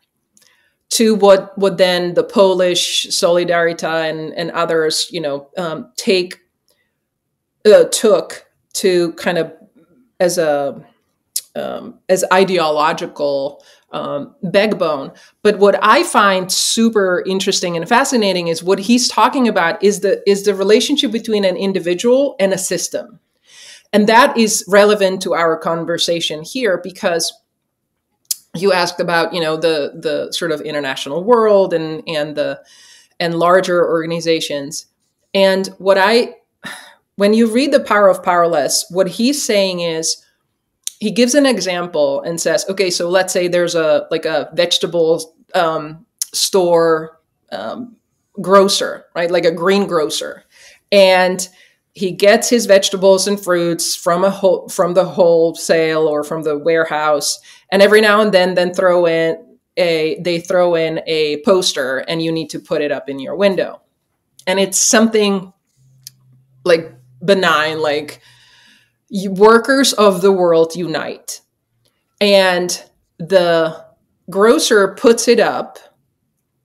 to what then the Polish Solidarita and others, took to kind of as ideological backbone. But what I find super interesting and fascinating is what he's talking about is the relationship between an individual and a system. And that is relevant to our conversation here because you asked about, the sort of international world and larger organizations. And when you read The Power of Powerless, what he's saying is, he gives an example and says, okay, so let's say there's a vegetable store grocer, right? Like a greengrocer. And he gets his vegetables and fruits from the wholesale or from the warehouse. And every now and then they throw in a poster and you need to put it up in your window. And it's something like benign, like, workers of the world unite. And the grocer puts it up,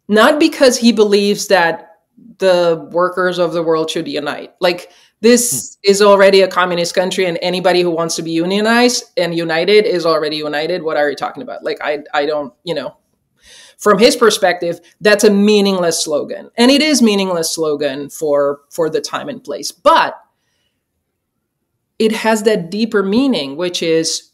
not because he believes that the workers of the world should unite. Like, this is already a communist country and anybody who wants to be unionized and united is already united. What are you talking about? Like, I don't, from his perspective, that's a meaningless slogan. And it is meaningless slogan for the time and place. But it has that deeper meaning, which is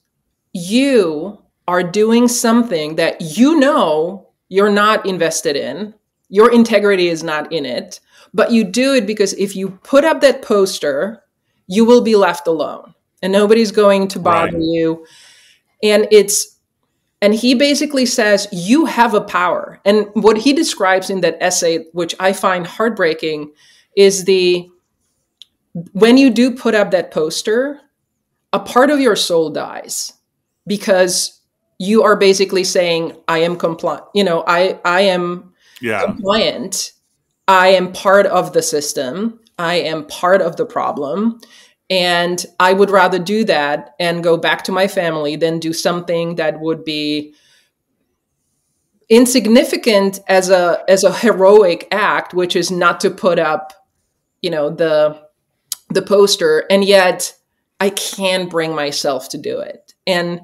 you are doing something that you're not invested in. Your integrity is not in it, but you do it because if you put up that poster, you will be left alone and nobody's going to bother you. And he basically says you have a power. And what he describes in that essay, which I find heartbreaking, is when you do put up that poster, a part of your soul dies because you are basically saying, I am compliant. I am compliant. I am part of the system. I am part of the problem. And I would rather do that and go back to my family than do something that would be insignificant as a heroic act, which is not to put up, the poster, and yet I can bring myself to do it. And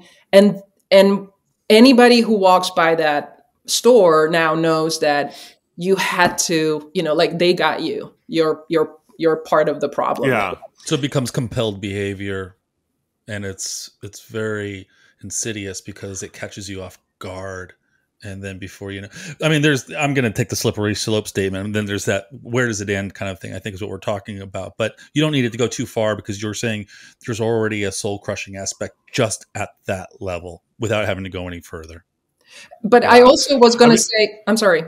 anybody who walks by that store now knows that you had to, like, they got you. You're part of the problem. Yeah. So it becomes compelled behavior, and it's very insidious because it catches you off guard. And then before you know, I mean, I'm going to take the slippery slope statement, and then there's that where does it end kind of thing, I think is what we're talking about. But you don't need it to go too far, because you're saying there's already a soul crushing aspect just at that level without having to go any further. But I also was going to say, I'm sorry.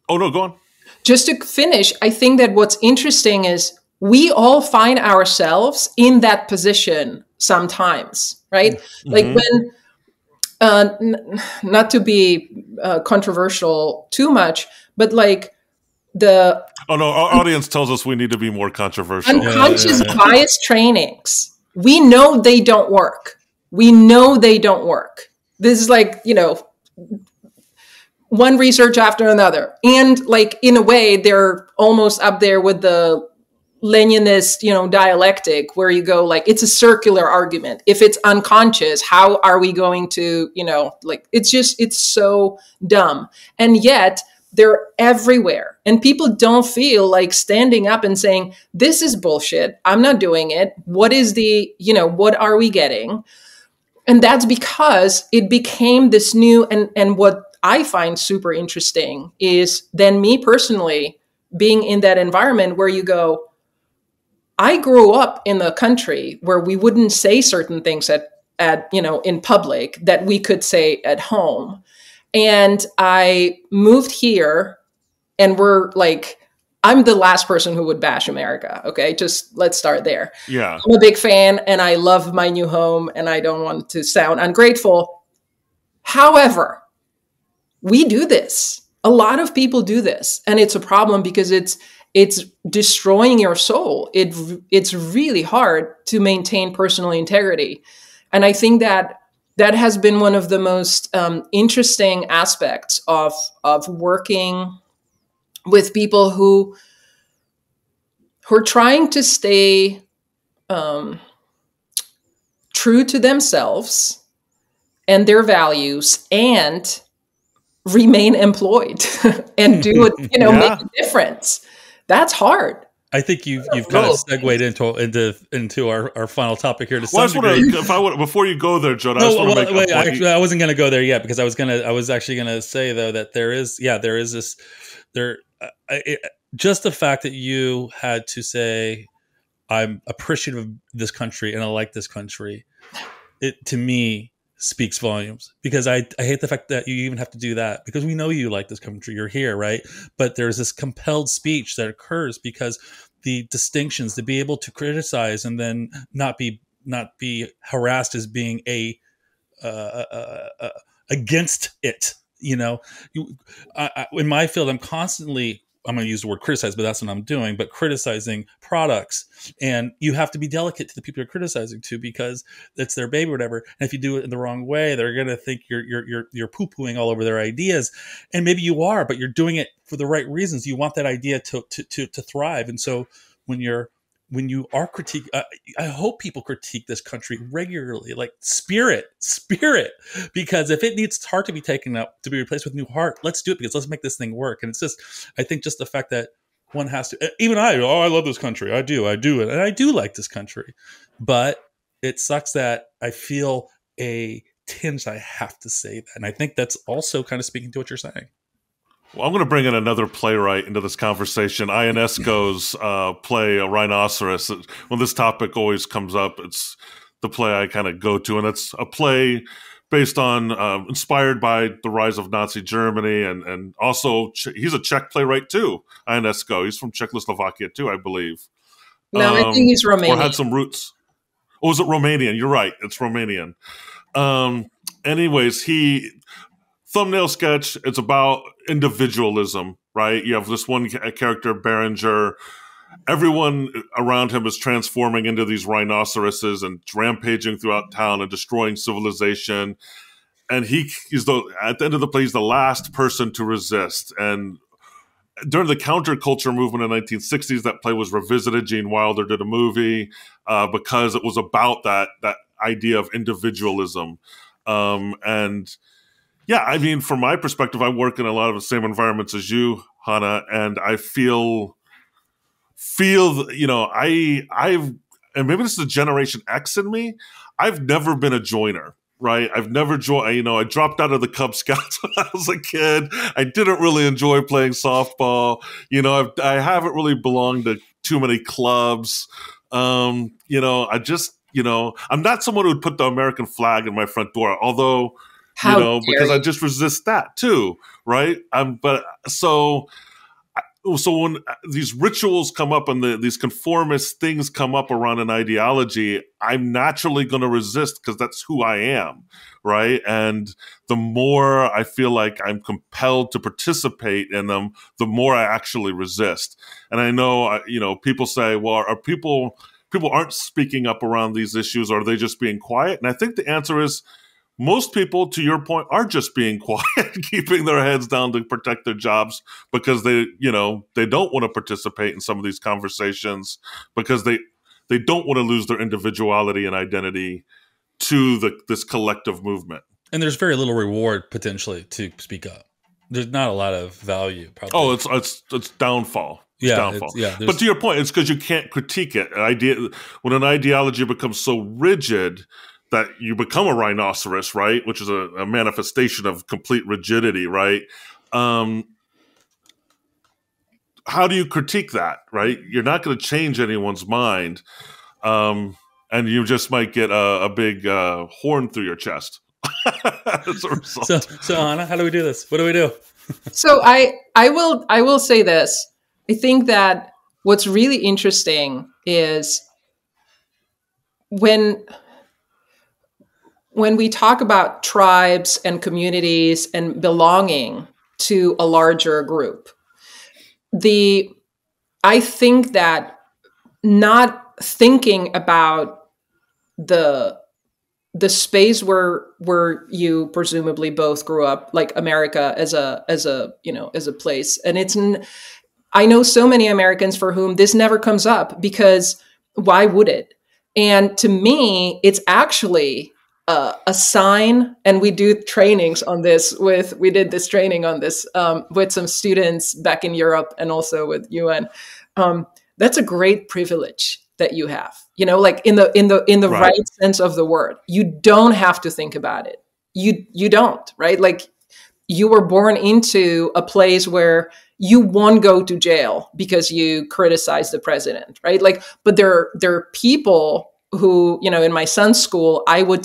Oh, no, go on. Just to finish, I think that what's interesting is we all find ourselves in that position sometimes, right? Mm-hmm. Like when, not to be controversial too much, but like the... Oh, no, our audience tells us we need to be more controversial. Unconscious bias trainings, we know they don't work. We know they don't work. This is like, one research after another. And like, in a way, they're almost up there with the Leninist, dialectic, where you go like, it's a circular argument. If it's unconscious, how are we going to, it's so dumb. And yet they're everywhere. And people don't feel like standing up and saying, this is bullshit. I'm not doing it. What is what are we getting? And that's because it became this new, and what I find super interesting is then me personally being in that environment where you go, I grew up in a country where we wouldn't say certain things at in public that we could say at home. And I moved here, and I'm the last person who would bash America. Okay. Just let's start there. Yeah. I'm a big fan, and I love my new home, and I don't want to sound ungrateful. However, we do this. A lot of people do this, and it's a problem because it's destroying your soul. It's really hard to maintain personal integrity. And I think that has been one of the most interesting aspects of working with people who are trying to stay true to themselves and their values and remain employed and do it, make a difference. That's hard. I think you've kind of segued into our final topic here to some degree. Before you go there, Joe, I wasn't going to go there yet, because I was actually going to say though that there is this just the fact that you had to say, I'm appreciative of this country and I like this country. It to me speaks volumes, because I hate the fact that you even have to do that, because we know you like this country, you're here, right? But there's this compelled speech that occurs because the distinctions, to be able to criticize and then not be harassed as being against it. In my field, I'm constantly, I'm going to use the word criticize, but that's what I'm doing, but criticizing products. And you have to be delicate to the people you're criticizing to, because it's their baby or whatever. And if you do it in the wrong way, they're going to think you're poo-pooing all over their ideas. And maybe you are, but you're doing it for the right reasons. You want that idea to thrive. And so when you are critiqued, I hope people critique this country regularly, like spirit, because if it needs heart to be taken up, to be replaced with new heart, let's do it, because let's make this thing work. And it's just, I think just the fact that one has to, even I love this country. I do it. And I do like this country, but it sucks that I feel a tinge. I have to say that. And I think that's also kind of speaking to what you're saying. Well, I'm going to bring in another playwright into this conversation. Ionesco's play Rhinoceros. When this topic always comes up, it's the play I kind of go to, and it's a play based on, inspired by the rise of Nazi Germany, and also he's a Czech playwright too. Ionesco, he's from Czechoslovakia too, I believe. No, I think he's Romanian. Or had some roots. Oh, is it Romanian? You're right, it's Romanian. Anyways, thumbnail sketch, it's about individualism, right? You have this one character, Berenger. Everyone around him is transforming into these rhinoceroses and rampaging throughout town and destroying civilization. and he's at the end of the play, he's the last person to resist. And during the counterculture movement in the 1960s, that play was revisited. Gene Wilder did a movie because it was about that idea of individualism. And yeah, I mean, from my perspective, I work in a lot of the same environments as you, Hana, and I feel, I've, and maybe this is a Generation X in me, I've never been a joiner, right? I've never joined, I dropped out of the Cub Scouts when I was a kid. I didn't really enjoy playing softball. I haven't really belonged to too many clubs. I'm not someone who would put the American flag in my front door, although, because I just resist that too, right? So when these rituals come up and these conformist things come up around an ideology, I'm naturally going to resist because that's who I am, right? And the more I feel like I'm compelled to participate in them, the more I actually resist. And I know, people say, well, are people aren't speaking up around these issues, or are they just being quiet? And I think the answer is, most people, to your point, are just being quiet, keeping their heads down to protect their jobs because they don't want to participate in some of these conversations because they don't want to lose their individuality and identity to this collective movement. And there's very little reward potentially to speak up. There's not a lot of value, probably. Oh, it's downfall. But to your point, it's because you can't critique it. When an ideology becomes so rigid that you become a rhinoceros, right? Which is a manifestation of complete rigidity, right? How do you critique that, right? You're not going to change anyone's mind. And you just might get a big horn through your chest. As a result. So Hana, how do we do this? What do we do? So I will say this. I think that what's really interesting is when we talk about tribes and communities and belonging to a larger group, I think that not thinking about the space where you presumably both grew up, like America as a place, and I know so many Americans for whom this never comes up because why would it? And to me, it's actually a sign, and we do trainings on this we did this training on this with some students back in Europe and also with UN. That's a great privilege that you have, like in the right sense of the word. You don't have to think about it. You don't, right? Like you were born into a place where you won't go to jail because you criticize the president, right? Like, but there are people who, in my son's school, I would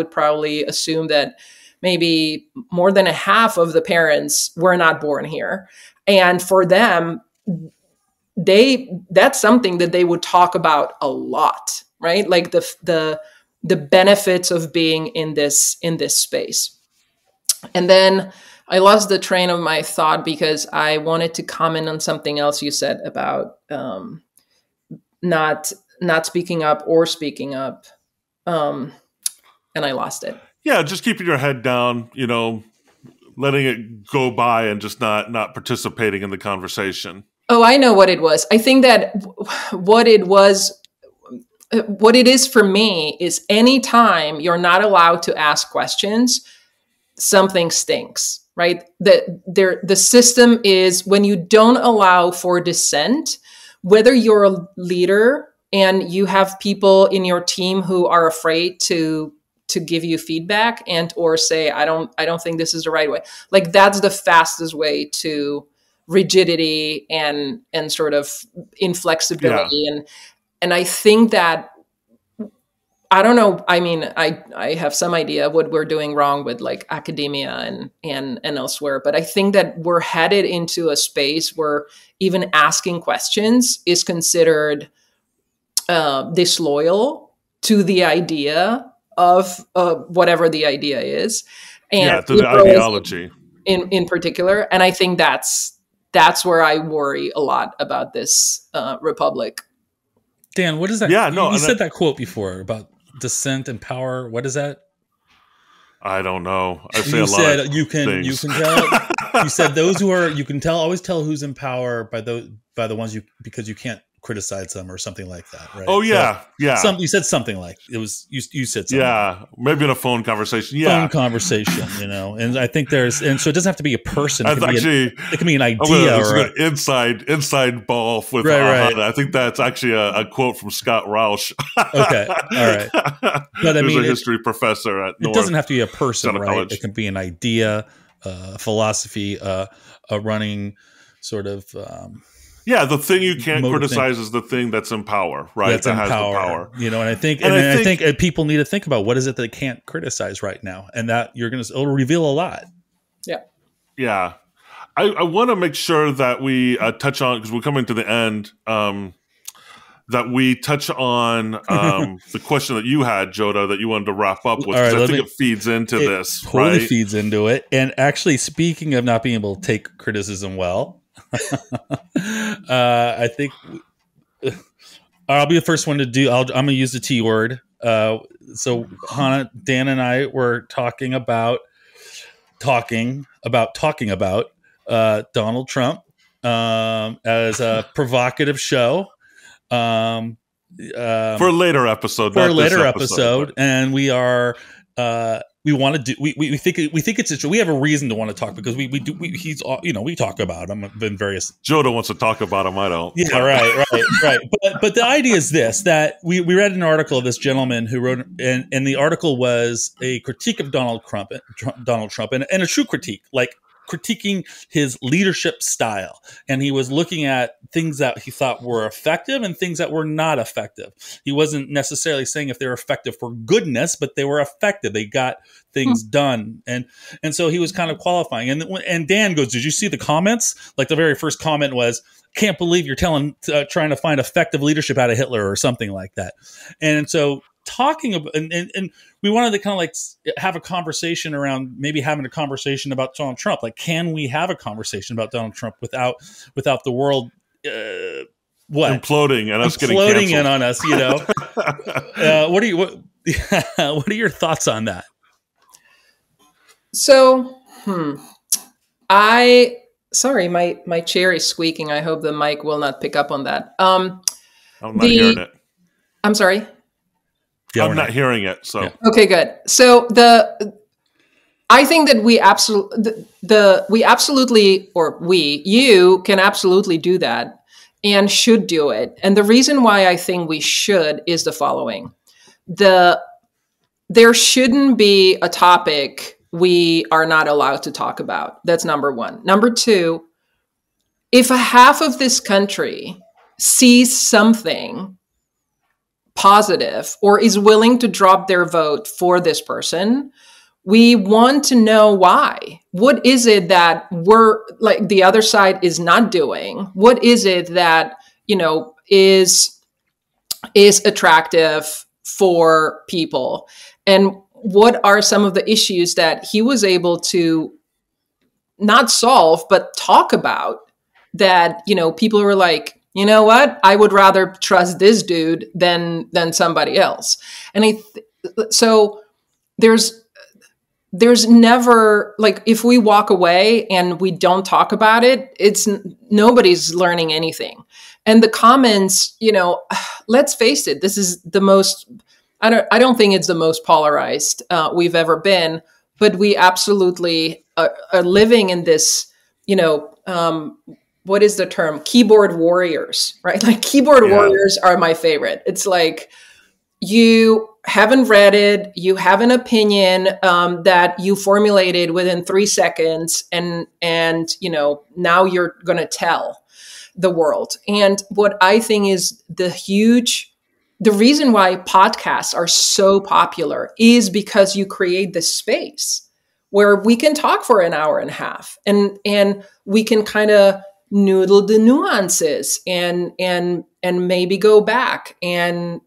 probably assume that maybe more than a half of the parents were not born here. And for them, that's something that they would talk about a lot, right? Like the benefits of being in this space. And then I lost the train of my thought because I wanted to comment on something else you said about not speaking up or speaking up. And I lost it. Yeah, just keeping your head down, letting it go by and just not participating in the conversation. Oh, I know what it was. I think that what it is for me is anytime you're not allowed to ask questions, something stinks, right? The system is when you don't allow for dissent, whether you're a leader and you have people in your team who are afraid to give you feedback and or say, I don't think this is the right way. Like that's the fastest way to rigidity and sort of inflexibility. Yeah. And I think that, I don't know, I mean, I have some idea of what we're doing wrong with like academia and elsewhere, but I think that we're headed into a space where even asking questions is considered disloyal to the idea of whatever the idea is. And to the ideology in particular. And I think that's where I worry a lot about this republic. Dan, what is that? Yeah, no, you said that quote before about dissent and power. What is that? I don't know. I say You a lot said of you can things. tell. You said those who are, you can tell, always tell who's in power by the ones because you can't criticize them or something like that, right? Oh yeah, yeah. You said something like it was. You said something. Yeah, maybe in a phone conversation. Yeah, phone conversation, and I think and so it doesn't have to be a person. It can be an idea or an inside ball with right. Hana. I think that's actually a quote from Scott Rausch. Okay, all right. But I mean, a history professor at North. It doesn't have to be a person, right? College. It can be an idea, a philosophy, a running sort of. The thing you can't criticize is the thing that's in power, right? That has the power. And I think people need to think about what is it they can't criticize right now, and that it'll reveal a lot. Yeah. Yeah. I want to make sure that we touch on, because we're coming to the end, that we touch on the question that you had, Joda, that you wanted to wrap up with. Right, I think it feeds into this. It totally feeds into it. And actually, speaking of not being able to take criticism well, I think I'll be the first one to do. I'm going to use the T word. So Hana, Dan, and I were talking about Donald Trump as a provocative show for a later episode. And we are. We want to do. We think it's. We have a reason to want to talk because we talk about him in various. Joda wants to talk about him. I don't. Yeah, right. But the idea is this: that we read an article of this gentleman who wrote, and the article was a critique of Donald Trump, and a true critique, like critiquing his leadership style. And he was looking at things that he thought were effective and things that were not effective. He wasn't necessarily saying if they were effective for goodness, but they were effective. They got things done. And so he was kind of qualifying. And Dan goes, did you see the comments? Like the very first comment was, can't believe you're trying to find effective leadership out of Hitler or something like that. And so talking about, and we wanted to kind of like have a conversation around maybe having a conversation about Donald Trump. Like, can we have a conversation about Donald Trump without the world imploding and us getting canceled in on us? What are your thoughts on that? So, sorry, my chair is squeaking. I hope the mic will not pick up on that. I'm not hearing it. I'm sorry. Yeah, I'm not hearing it. So okay, good. So I think that you can absolutely do that and should do it. And the reason why I think we should is the following: there shouldn't be a topic we are not allowed to talk about. That's number one. Number two, if a half of this country sees something positive or is willing to drop their vote for this person, we want to know why. What is it that the other side is not doing? What is it that, is attractive for people? And what are some of the issues that he was able to not solve, but talk about that, people were like, you know what? I would rather trust this dude than somebody else. And so there's never, like, if we walk away and we don't talk about it, nobody's learning anything. And the comments, let's face it, this is the most, I don't think it's the most polarized we've ever been, but we absolutely are living in this, what is the term? Keyboard warriors, right? Like keyboard warriors are my favorite. It's like you haven't read it, you have an opinion that you formulated within 3 seconds, and now you're going to tell the world. And what I think is the reason why podcasts are so popular is because you create this space where we can talk for an hour and a half, and we can kind of noodle the nuances and maybe go back. And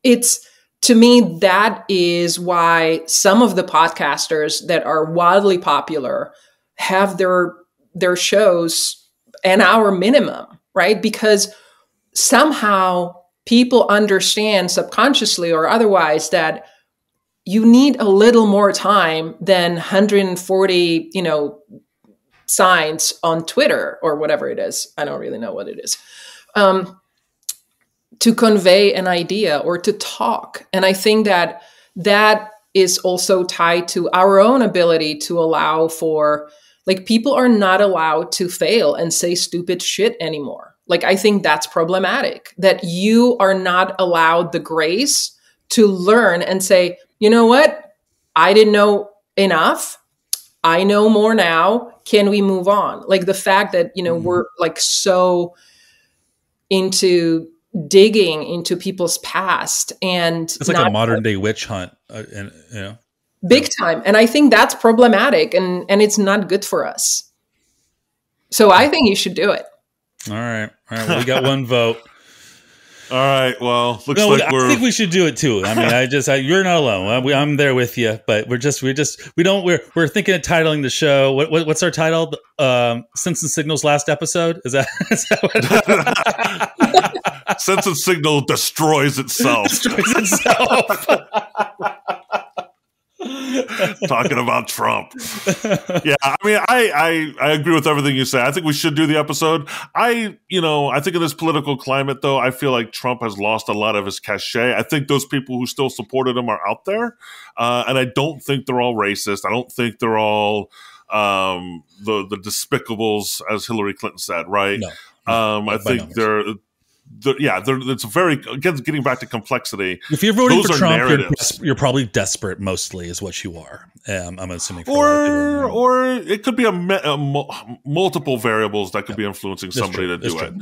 it's, to me, that is why some of the podcasters that are wildly popular have their shows an hour minimum, right? Because somehow people understand subconsciously or otherwise that you need a little more time than 140, signs on Twitter or whatever it is. I don't really know what it is. To convey an idea or to talk. And I think that is also tied to our own ability to allow for, like, people are not allowed to fail and say stupid shit anymore. Like, I think that's problematic, that you are not allowed the grace to learn and say, you know what? I didn't know enough. I know more now. Can we move on? Like, the fact that, we're like so into digging into people's past, and it's like a modern day witch hunt, big time. And I think that's problematic, and it's not good for us. So I think you should do it. All right. Well, we got one vote. All right. Well, I think we should do it too. I mean, you're not alone. I'm there with you, but we're thinking of titling the show. What's our title? Sense and Signal's last episode. Is that what? Sense and Signal destroys itself. Talking about Trump. Yeah, I mean, I agree with everything you say. I think we should do the episode. I think in this political climate, though, I feel like Trump has lost a lot of his cachet. I think those people who still supported him are out there. And I don't think they're all racist. I don't think they're all the despicables, as Hillary Clinton said, right? No, I think it's very, again, getting back to complexity. If you're voting for Trump, you're probably desperate, mostly, is what you are. I'm assuming. Or it could be multiple variables that could be influencing somebody to do it.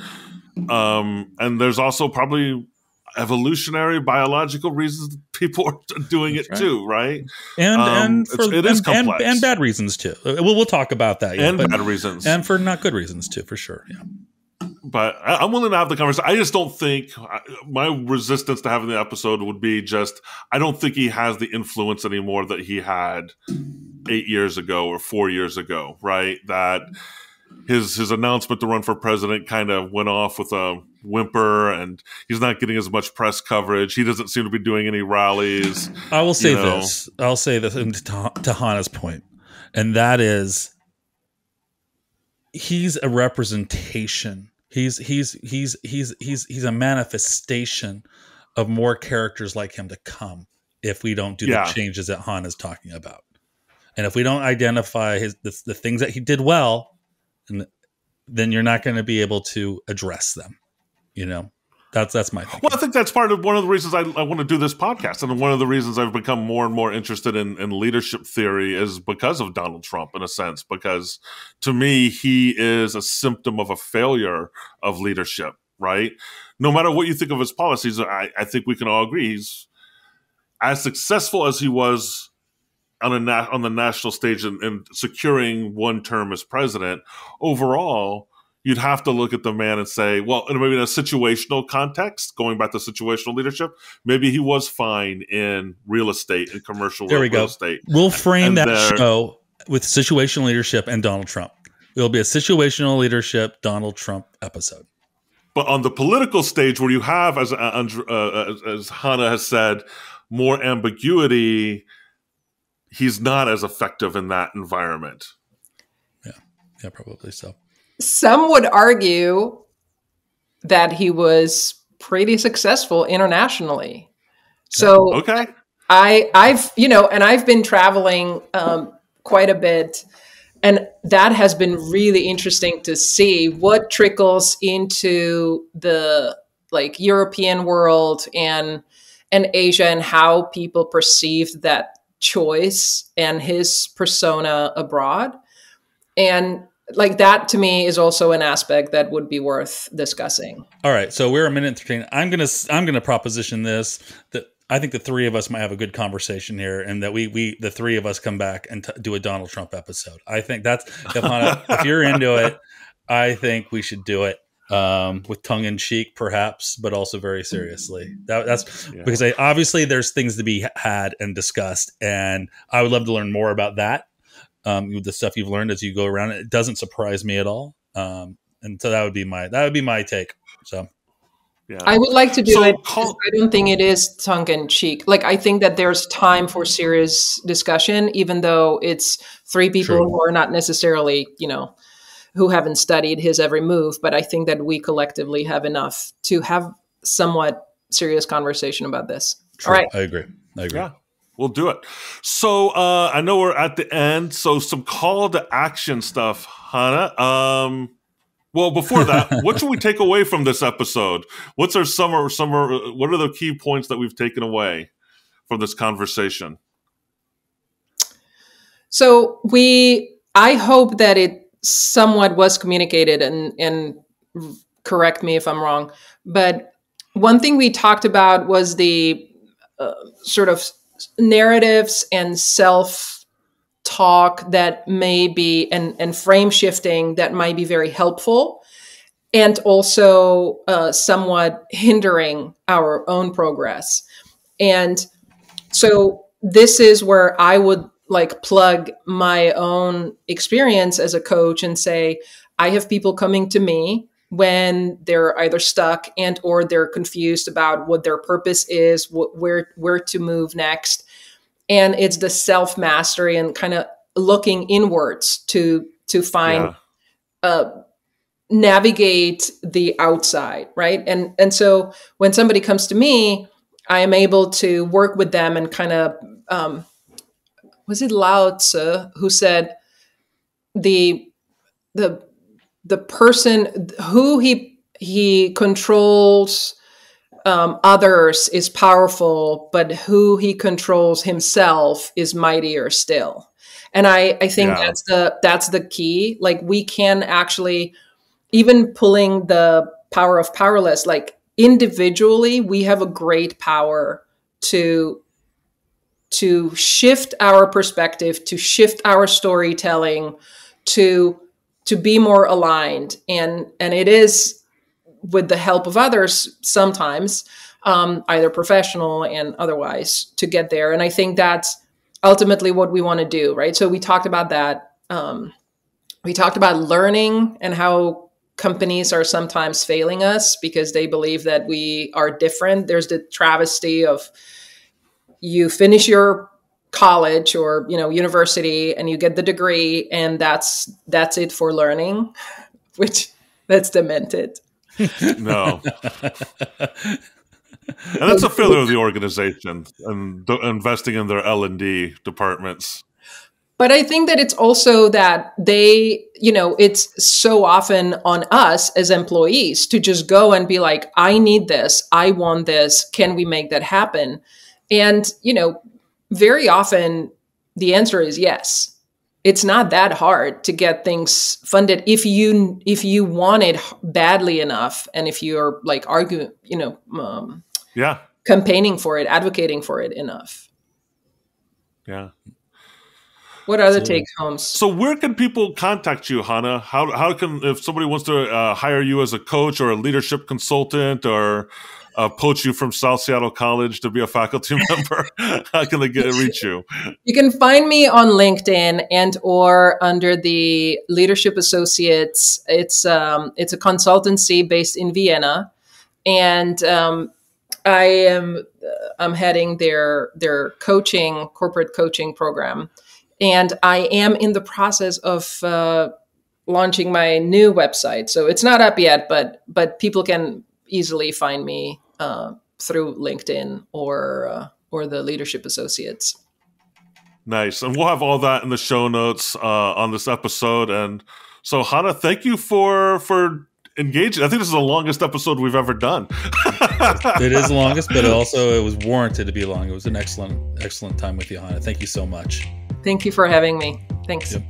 And there's also probably evolutionary, biological reasons people are doing it too, right? And it is complex. And bad reasons too. We'll talk about that. And bad reasons. And for not good reasons too, for sure. Yeah. But I'm willing to have the conversation. I just don't think my resistance to having the episode would be I don't think he has the influence anymore that he had 8 years ago or 4 years ago, right? That his announcement to run for president kind of went off with a whimper, and he's not getting as much press coverage. He doesn't seem to be doing any rallies. I will say this. I'll say this to Hana's point, and that is he's a representation. He's a manifestation of more characters like him to come if we don't do the changes that Hana's talking about, and if we don't identify the things that he did well, then you're not going to be able to address them. That's my thinking. Well, I think that's part of one of the reasons I want to do this podcast, and one of the reasons I've become more and more interested in leadership theory is because of Donald Trump, in a sense, because to me, he is a symptom of a failure of leadership, right? No matter what you think of his policies, I think we can all agree he's as successful as he was on the national stage in securing one term as president. Overall, you'd have to look at the man and say, well, maybe in a situational context, going back to situational leadership, maybe he was fine in real estate and commercial real estate. We'll frame that show with situational leadership and Donald Trump. It'll be a situational leadership Donald Trump episode. But on the political stage, where you have, as Hana has said, more ambiguity, he's not as effective in that environment. Yeah, probably so. Some would argue that he was pretty successful internationally. So okay. I've been traveling quite a bit, and that has been really interesting to see what trickles into the European world and Asia, and how people perceived that choice and his persona abroad. And that to me is also an aspect that would be worth discussing. All right, so we're a minute and 13. I'm gonna proposition this, that I think the three of us might have a good conversation here, and that we the three of us come back and do a Donald Trump episode. I think that's if you're into it, I think we should do it with tongue in cheek, perhaps, but also very seriously. That's because obviously there's things to be had and discussed, and I would love to learn more about that. The stuff you've learned as you go around, it doesn't surprise me at all. And so that would be my take. So, Yeah. I would like to do it. Call, I don't think it is tongue in cheek. Like, I think that there's time for serious discussion, even though it's three people True. who are not necessarily, who haven't studied his every move. But I think that we collectively have enough to have somewhat serious conversation about this. True. All right. I agree. Yeah, we'll do it. So I know we're at the end. So some call to action stuff, Hana. Well, before that, what should we take away from this episode? What's our summer? What are the key points that we've taken away from this conversation? So I hope that it somewhat was communicated, and correct me if I'm wrong. But one thing we talked about was the sort of narratives and self-talk that may be, and frame shifting that might be very helpful, and also somewhat hindering our own progress. And so this is where I would plug my own experience as a coach and say, I have people coming to me when they're either stuck and or they're confused about what their purpose is, where to move next. And it's the self-mastery and kind of looking inwards to find, navigate the outside, right? And so when somebody comes to me, I am able to work with them and kind of, was it Lao Tzu who said the person who he controls others is powerful, but who he controls himself is mightier still. And I think that's the key. Like, we can actually, even pulling the power of powerless, like individually, we have a great power to shift our perspective, to shift our storytelling, to be more aligned. And it is with the help of others sometimes, either professional and otherwise, to get there. And I think that's ultimately what we want to do, right? So we talked about that. We talked about learning and how companies are sometimes failing us because they believe that we are different. There's the travesty of you finish your college or university and you get the degree and that's it for learning, which that's demented. No. And that's a failure of the organization and investing in their L&D departments. But I think that it's also that they, it's so often on us as employees to just go and be like, I need this, I want this, can we make that happen? And, very often the answer is yes. It's not that hard to get things funded if you want it badly enough, and if you're arguing, campaigning for it, advocating for it enough. Yeah. What are the take homes? So where can people contact you, Hana? How can, if somebody wants to hire you as a coach or a leadership consultant or poach you from South Seattle College to be a faculty member, how can they reach you? You can find me on LinkedIn and or under the Leadership Associates. It's a consultancy based in Vienna, and I'm heading their corporate coaching program. And I am in the process of launching my new website. So it's not up yet, but people can easily find me through LinkedIn or the Leadership Associates. Nice. And we'll have all that in the show notes on this episode. And so, Hana, thank you for engaging. I think this is the longest episode we've ever done. It is the longest, but also it was warranted to be long. It was an excellent time with you, Hana. Thank you so much. Thank you for having me. Thanks. Yep.